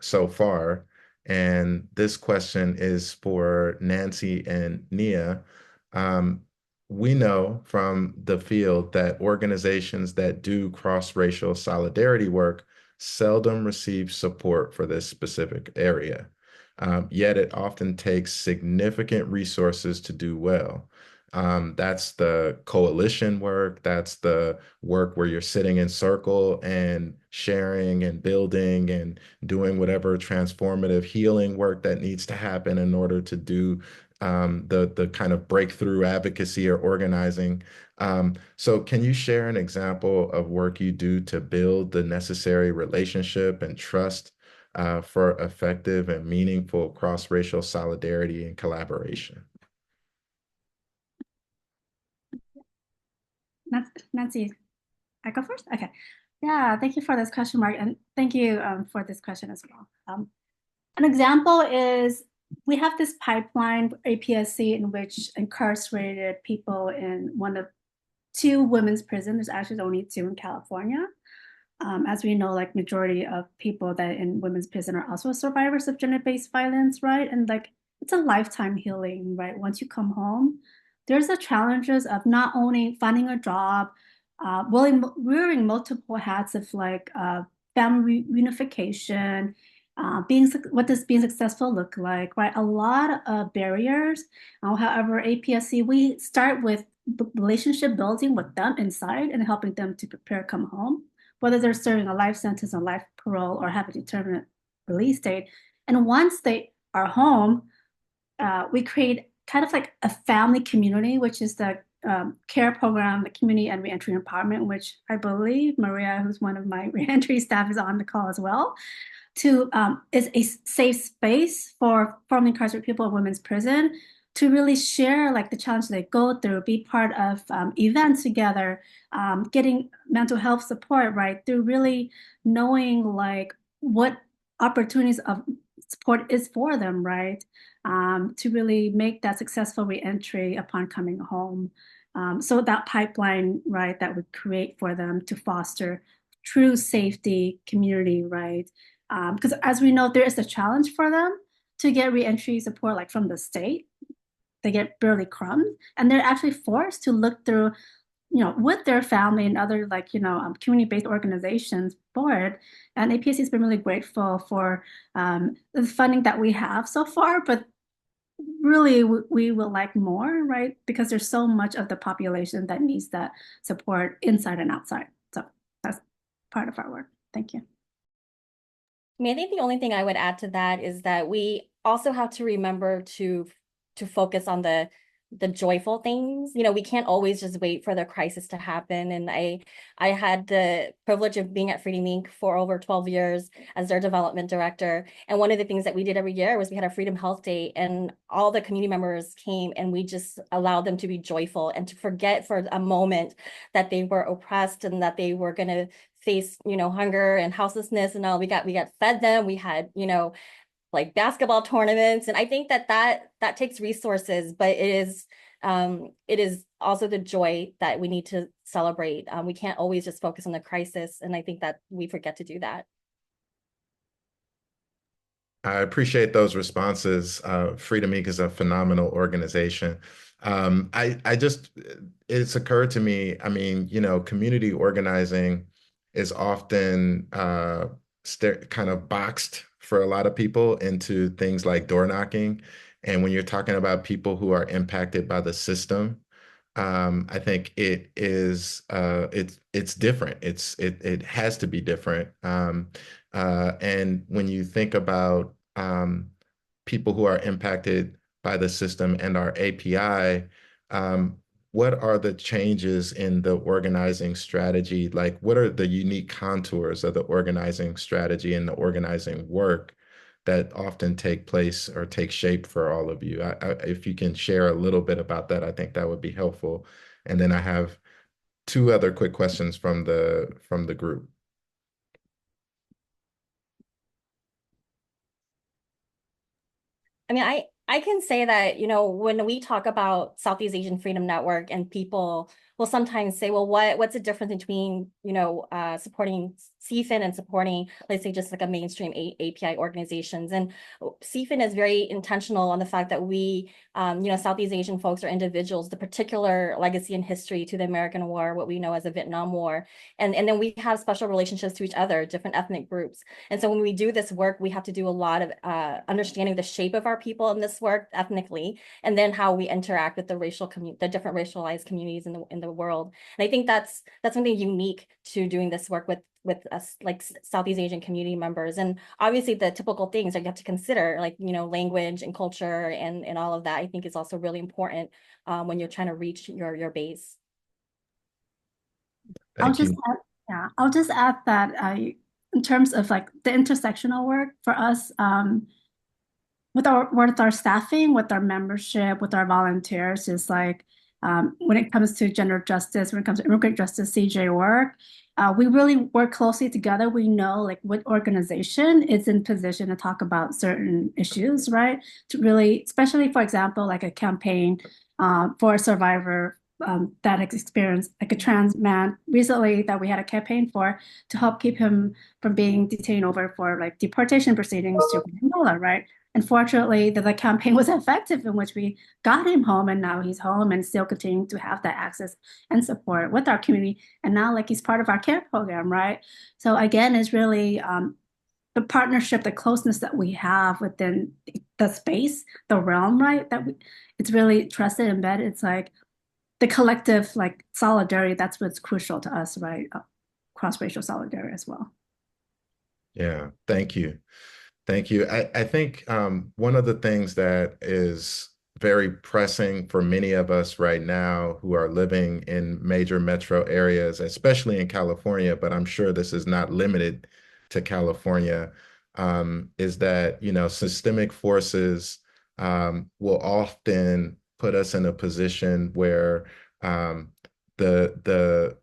so far. And this question is for Nancy and Nia. We know from the field that organizations that do cross-racial solidarity work seldom receive support for this specific area. Yet it often takes significant resources to do well. That's the coalition work. That's the work where you're sitting in circle and sharing and building and doing whatever transformative healing work that needs to happen in order to do the kind of breakthrough advocacy or organizing. So can you share an example of work you do to build the necessary relationship and trust for effective and meaningful cross-racial solidarity and collaboration? Nancy, I go first? Okay. Yeah, thank you for this question, Mark, and thank you for this question as well. An example is we have this pipeline, APSC, in which incarcerated people in one of two women's prisons. There's actually only two in California. As we know, like majority of people that in women's prison are also survivors of gender-based violence, right? And like it's a lifetime healing, right? Once you come home, there's the challenges of not only finding a job, wearing multiple hats of like family reunification, what does being successful look like, right? A lot of barriers. However, APSC, we start with relationship building with them inside and helping them to prepare come home, whether they're serving a life sentence, a life parole, or have a determinate release date. And once they are home, we create kind of like a family community, which is the care program, the community and reentry empowerment, which I believe Maria, who's one of my reentry staff, is on the call as well. Is a safe space for formerly incarcerated people in women's prison to really share like the challenges they go through, be part of events together, getting mental health support, right? Through really knowing like what opportunities of support is for them, right? To really make that successful reentry upon coming home. So that pipeline, right, that would create for them to foster true safety, community, right? Because as we know, there is a challenge for them to get reentry support like from the state. They get barely crumbs, and they're actually forced to look through, with their family and other like, community-based organizations for it. And APSC has been really grateful for the funding that we have so far, but really we would like more, right? Because there's so much of the population that needs that support inside and outside. So that's part of our work. Thank you. I mean, I think the only thing I would add to that is that we also have to remember to focus on the the joyful things. You know, we can't always just wait for the crisis to happen. And I had the privilege of being at Freedom Inc. for over 12 years as their development director. And one of the things that we did every year was we had a Freedom Health Day, and all the community members came, and we just allowed them to be joyful and to forget for a moment that they were oppressed and that they were going to face, you know, hunger and houselessness and all. We got fed them. We had, you know, like basketball tournaments. And I think that takes resources, but it is also the joy that we need to celebrate. We can't always just focus on the crisis. And I think that we forget to do that. I appreciate those responses. Freedom Inc. is a phenomenal organization. I just, it's occurred to me, I mean, you know, community organizing is often kind of boxed for a lot of people into things like door knocking. And when you're talking about people who are impacted by the system, I think it is it's different. It has to be different. And when you think about people who are impacted by the system and our API, what are the changes in the organizing strategy? Like, what are the unique contours of the organizing strategy and the organizing work that often take place or take shape for all of you? If you can share a little bit about that, I think that would be helpful. And then I have two other quick questions from the group. I mean, I can say that, you know, when we talk about Southeast Asian Freedom Network, and people will sometimes say, well, what's the difference between, you know, supporting CFIN and supporting, let's say, just like a mainstream API organizations? And CFIN is very intentional on the fact that we, you know, Southeast Asian folks are individuals, the particular legacy and history to the American War, what we know as the Vietnam War. And then we have special relationships to each other, different ethnic groups. And so when we do this work, we have to do a lot of understanding the shape of our people in this work ethnically, and then how we interact with the different racialized communities in the world. And I think that's something unique to doing this work with us, like Southeast Asian community members. And obviously the typical things that you have to consider, like, you know, language and culture and all of that, I think is also really important when you're trying to reach your base. Thank you. I'll just add that in terms of like the intersectional work for us, with our staffing, with our membership, with our volunteers, is like when it comes to gender justice, when it comes to immigrant justice, CJ work, we really work closely together. We know like what organization is in position to talk about certain issues, right? To really, especially for example, like a campaign for a survivor that has experienced like a trans man recently that we had a campaign for to help keep him from being detained over for like deportation proceedings to Angola, right? Unfortunately, the campaign was effective, in which we got him home, and now he's home and still continuing to have that access and support with our community. And now like he's part of our care program, right? So again, it's really the partnership, the closeness that we have within the space, the realm, right? It's really trusted, embedded. It's like the collective like solidarity. That's what's crucial to us, right? Cross-racial solidarity as well. Yeah, thank you. Thank you. I think one of the things that is very pressing for many of us right now who are living in major metro areas, especially in California, but I'm sure this is not limited to California, is that, you know, systemic forces will often put us in a position where the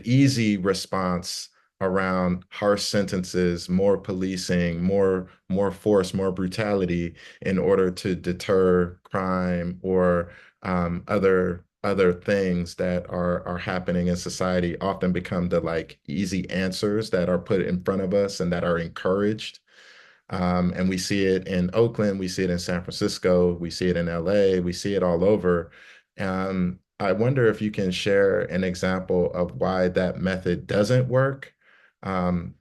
easy response around harsh sentences, more policing, more force, more brutality in order to deter crime or other things that are happening in society often become the like easy answers that are put in front of us and that are encouraged. And we see it in Oakland, we see it in San Francisco, we see it in LA, we see it all over. I wonder if you can share an example of why that method doesn't work, and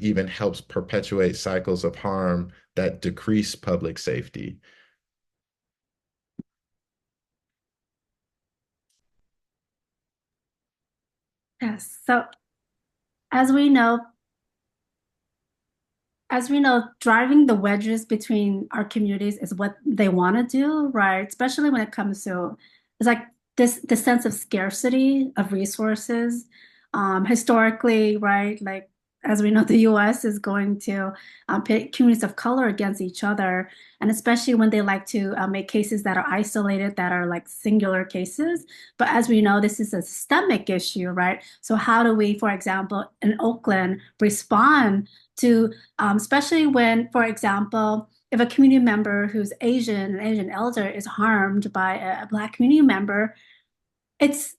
even helps perpetuate cycles of harm that decrease public safety. Yes. So as we know, as we know, driving the wedges between our communities is what they want to do, right? Especially when it comes to, it's like this sense of scarcity of resources. Historically, right? Like, as we know, the US is going to pit communities of color against each other. And especially when they like to make cases that are isolated, that are like singular cases. But as we know, this is a systemic issue, right? So how do we, for example, in Oakland, respond to, especially when, for example, if a community member who's Asian, an Asian elder is harmed by a Black community member, it's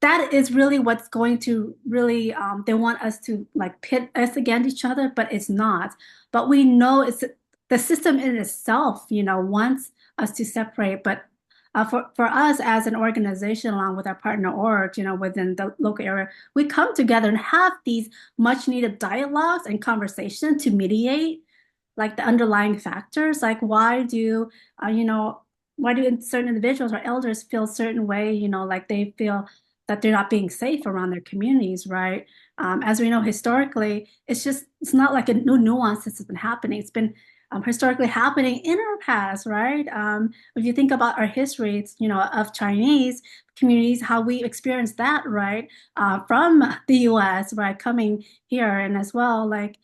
that is really what's going to really they want us to like pit us against each other, but it's not. But we know it's the system in itself, wants us to separate. But for us as an organization, along with our partner org, within the local area, we come together and have these much needed dialogues and conversation to mediate like the underlying factors, like why do certain individuals or elders feel a certain way, like they feel that they're not being safe around their communities, right? As we know, historically, it's not like a new nuance that's been happening. It's been historically happening in our past, right? If you think about our histories, of Chinese communities, how we experienced that, right? From the US, right? Coming here and as well, like,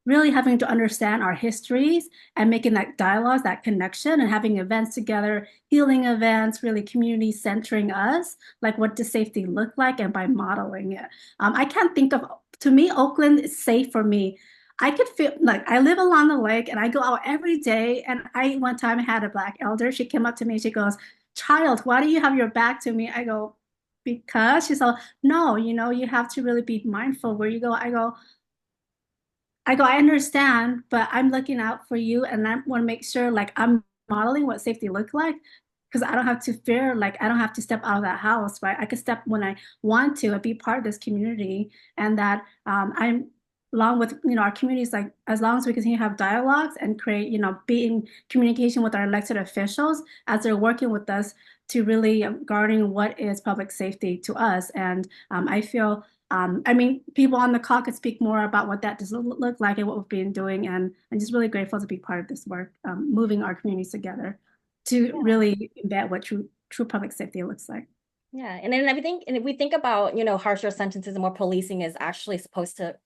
really having to understand our histories and making that dialogue, that connection, and having events together, healing events, really community centering us, like what does safety look like, and by modeling it. I can't think of, to me, Oakland is safe for me. I could feel like I live along the lake and I go out every day. And one time had a Black elder. She came up to me, she goes, "Child, why do you have your back to me?" I go, "Because." She's like, "No, you have to really be mindful where you go." I understand, but I'm looking out for you, and I want to make sure like I'm modeling what safety look like, because I don't have to fear, like I don't have to step out of that house, right? I can step when I want to and be part of this community, and that I'm along with our communities, like as long as we continue to have dialogues and create, be in communication with our elected officials as they're working with us to really guarding what is public safety to us. And I feel people on the call could speak more about what that does look like and what we've been doing. And I'm just really grateful to be part of this work, moving our communities together to really embed what true public safety looks like. Yeah, and then if we think about, harsher sentences and more policing is actually supposed to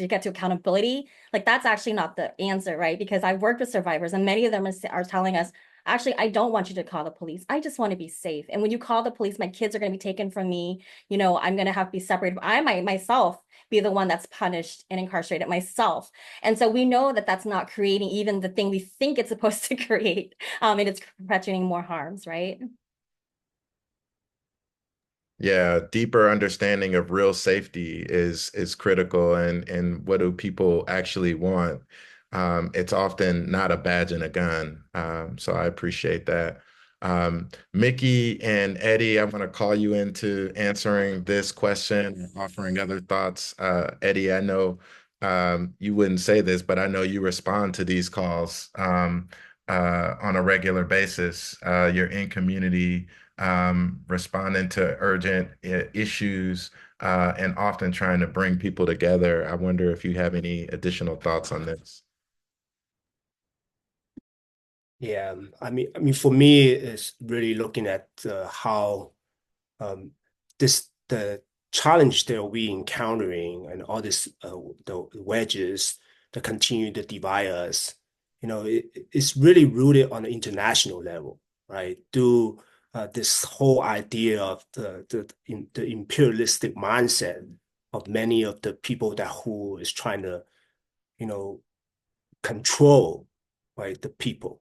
get to accountability, like that's actually not the answer, right? Because I've worked with survivors and many of them are telling us, actually, I don't want you to call the police. I just want to be safe. And when you call the police, my kids are going to be taken from me. I'm going to have to be separated. I might myself be the one that's punished and incarcerated myself. And so we know that that's not creating even the thing we think it's supposed to create. And it's perpetuating more harms, right? Yeah, deeper understanding of real safety is critical, and what do people actually want? It's often not a badge and a gun. So I appreciate that. Mickey and Eddie, I want to call you into answering this question, offering other thoughts. Eddie, I know you wouldn't say this, but I know you respond to these calls on a regular basis. You're in community, responding to urgent issues, and often trying to bring people together. I wonder if you have any additional thoughts on this. Yeah, for me, it's really looking at how the challenge that we encountering and all this the wedges that continue to divide us. It's really rooted on the international level, right? Through this whole idea of the imperialistic mindset of many of the people who is trying to, control, right, the people,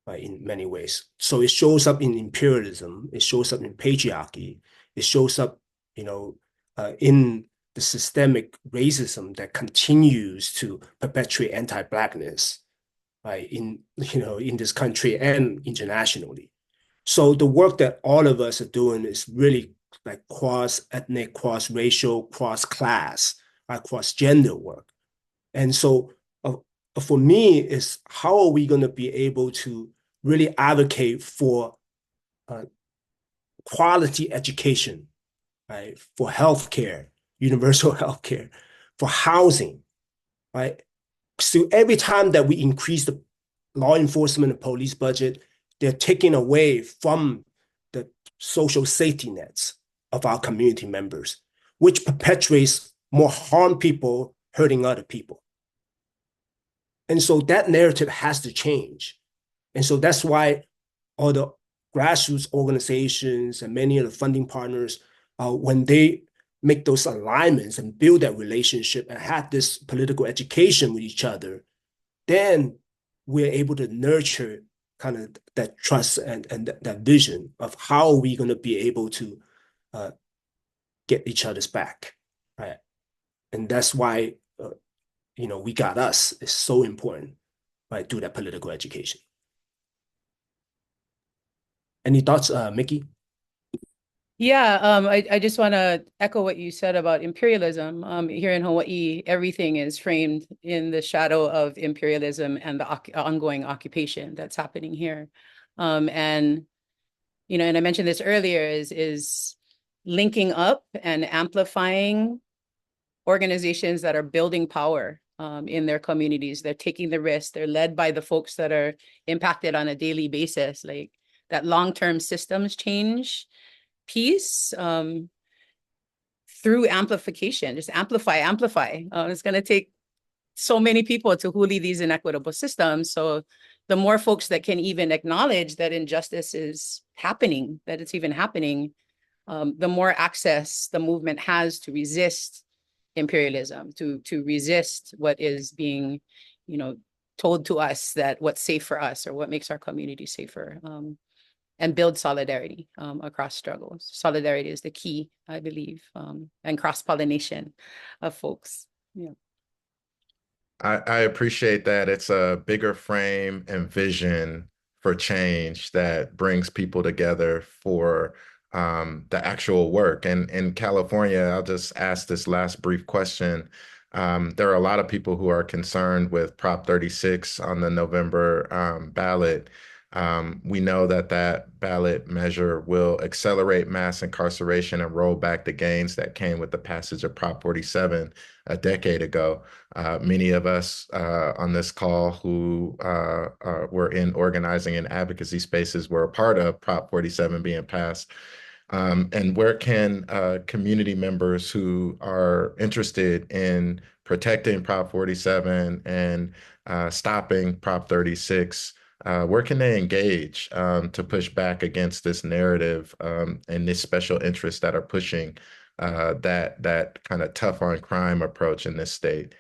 right, in many ways. So it shows up in imperialism, it shows up in patriarchy, it shows up, in the systemic racism that continues to perpetuate anti-Blackness, right, in this country and internationally. So the work that all of us are doing is really like cross-ethnic, cross-racial, cross-class, right, cross-gender work. And so for me, is how are we going to be able to really advocate for quality education, right, for healthcare, universal healthcare, for housing, right, So every time that we increase the law enforcement and police budget, they're taking away from the social safety nets of our community members, which perpetuates more harm people hurting other people. And so that narrative has to change. And so that's why all the grassroots organizations and many of the funding partners, when they make those alignments and build that relationship and have this political education with each other, then we're able to nurture kind of that trust and that vision of how are we going to be able to get each other's back, right? And that's why, We Got Us is so important, right? Through that political education. Any thoughts, Mickey? Yeah, I just want to echo what you said about imperialism. Here in Hawaii, everything is framed in the shadow of imperialism and the ongoing occupation that's happening here. And I mentioned this earlier, is linking up and amplifying organizations that are building power in their communities. They're taking the risk. They're led by the folks that are impacted on a daily basis, like that long-term systems change piece through amplification. Just amplify. It's going to take so many people to huli these inequitable systems. So the more folks that can even acknowledge that injustice is happening, that it's even happening, the more access the movement has to resist imperialism, to resist what is being, told to us that what's safe for us or what makes our community safer. And build solidarity across struggles. Solidarity is the key, I believe, and cross-pollination of folks. Yeah. I appreciate that. It's a bigger frame and vision for change that brings people together for the actual work. And in California, I'll just ask this last brief question. There are a lot of people who are concerned with Prop 36 on the November ballot. We know that ballot measure will accelerate mass incarceration and roll back the gains that came with the passage of Prop 47 a decade ago. Many of us on this call who were in organizing and advocacy spaces were a part of Prop 47 being passed. And where can community members who are interested in protecting Prop 47 and stopping Prop 36, where can they engage to push back against this narrative and this special interests that are pushing that kind of tough on crime approach in this state?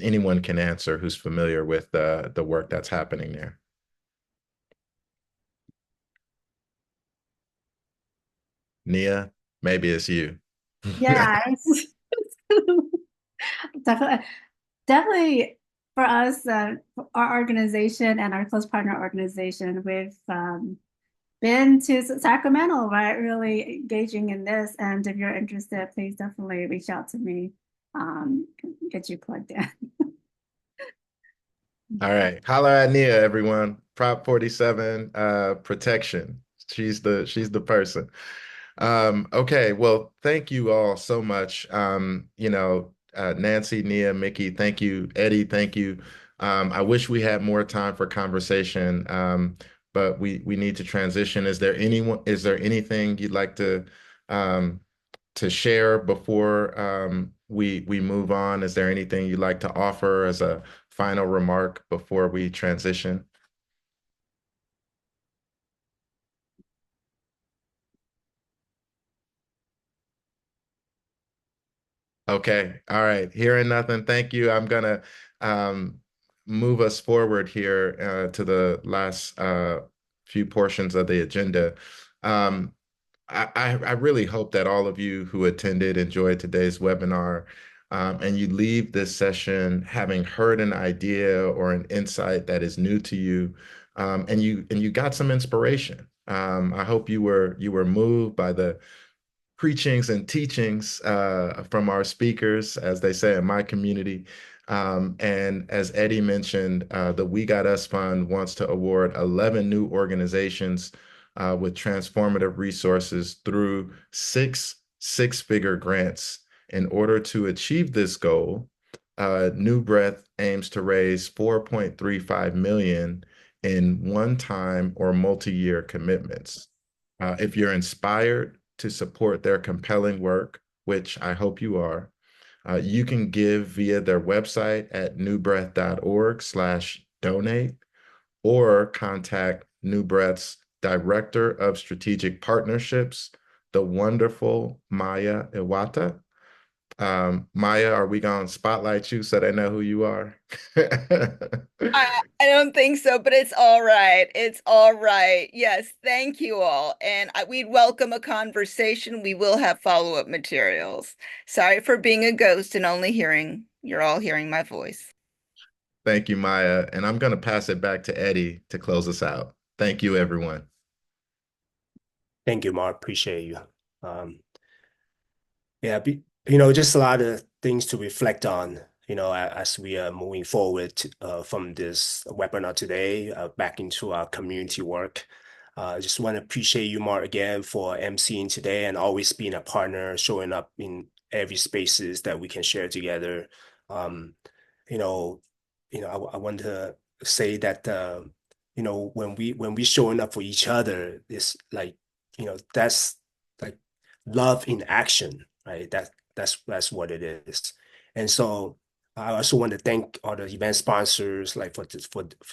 Anyone can answer who's familiar with the work that's happening there. Nia, maybe it's you. Yeah, definitely for us, our organization and our close partner organization, we've been to Sacramento, right? Really engaging in this. And if you're interested, please definitely reach out to me, get you plugged in. All right. Holler at Nia, everyone. Prop 47 protection. She's the person. Okay, well, thank you all so much. Nancy, Nia, Mickey, thank you. Eddie, thank you. I wish we had more time for conversation, but we need to transition. Is there anything you'd like to share before we move on? Is there anything you'd like to offer as a final remark before we transition? Okay. All right. Hearing nothing. Thank you. I'm gonna move us forward here to the last few portions of the agenda. I really hope that all of you who attended enjoyed today's webinar, and you leave this session having heard an idea or an insight that is new to you, and you got some inspiration. I hope you were moved by the preachings and teachings from our speakers, as they say in my community. And as Eddie mentioned, the We Got Us Fund wants to award 11 new organizations with transformative resources through six-figure grants. In order to achieve this goal, New Breath aims to raise 4.35 million in one-time or multi-year commitments. If you're inspired to support their compelling work, which I hope you are, you can give via their website at newbreath.org/donate or contact New Breath's Director of Strategic Partnerships, the wonderful Maya Iwata. Maya, are we going to spotlight you so they know who you are? I don't think so, but it's all right. It's all right. Yes, thank you all. And we'd welcome a conversation. We will have follow-up materials. Sorry for being a ghost and only you're all hearing my voice. Thank you, Maya. And I'm going to pass it back to Eddie to close us out. Thank you, everyone. Thank you, Mark. Appreciate you. Yeah, just a lot of things to reflect on, as we are moving forward from this webinar today back into our community work. I just want to appreciate you, Mark, again for emceeing today and always being a partner, showing up in every spaces that we can share together. I want to say that when we showing up for each other, it's like that's like love in action, right? That's what it is. And so I also want to thank all the event sponsors, like for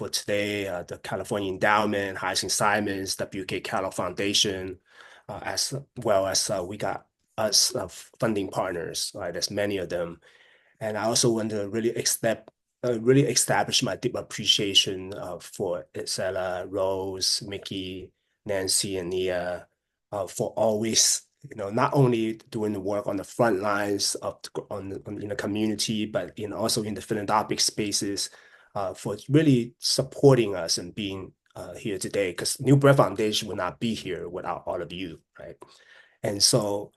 today, the California Endowment, Heising Simons, WK Cal Foundation, as well as we got us funding partners, right? There's many of them. And I also want to really establish my deep appreciation for Isela, Rose, Mickey, Nancy, and Nia for always, not only doing the work on the front lines in the community, but also in the philanthropic spaces for really supporting us and being here today. Because New Breath Foundation would not be here without all of you, right? And so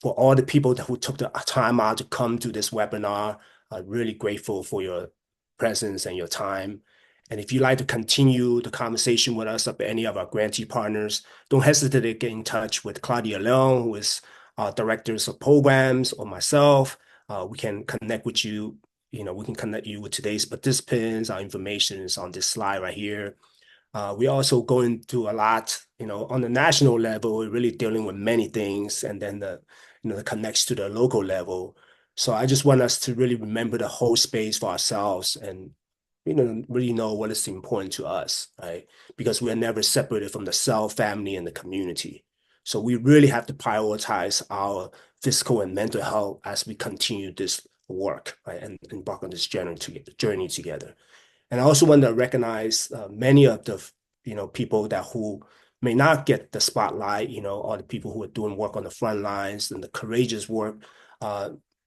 for all the people who took the time out to come to this webinar, really grateful for your presence and your time. And if you'd like to continue the conversation with us or any of our grantee partners, don't hesitate to get in touch with Claudia Leon, who is our directors of programs, or myself. We can connect with you. We can connect you with today's participants. Our information is on this slide right here. We're also going through a lot, on the national level, we're really dealing with many things, and then the connects to the local level. So I just want us to really remember the whole space for ourselves and, really know what is important to us, right? Because we are never separated from the self, family, and the community. So we really have to prioritize our physical and mental health as we continue this work, right? And embark on this journey together. And I also want to recognize many of the people who may not get the spotlight, all the people who are doing work on the front lines and the courageous work,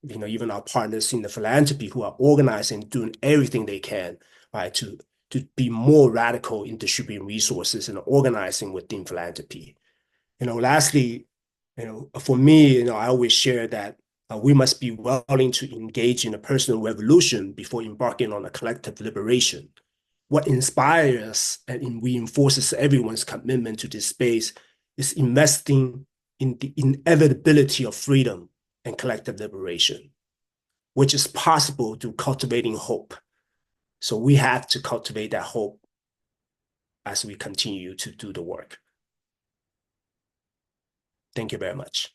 even our partners in the philanthropy who are organizing, doing everything they can, right, to be more radical in distributing resources and organizing within philanthropy. Lastly, for me, I always share that we must be willing to engage in a personal revolution before embarking on a collective liberation. What inspires us and reinforces everyone's commitment to this space is investing in the inevitability of freedom and collective liberation, which is possible through cultivating hope. So we have to cultivate that hope as we continue to do the work. Thank you very much.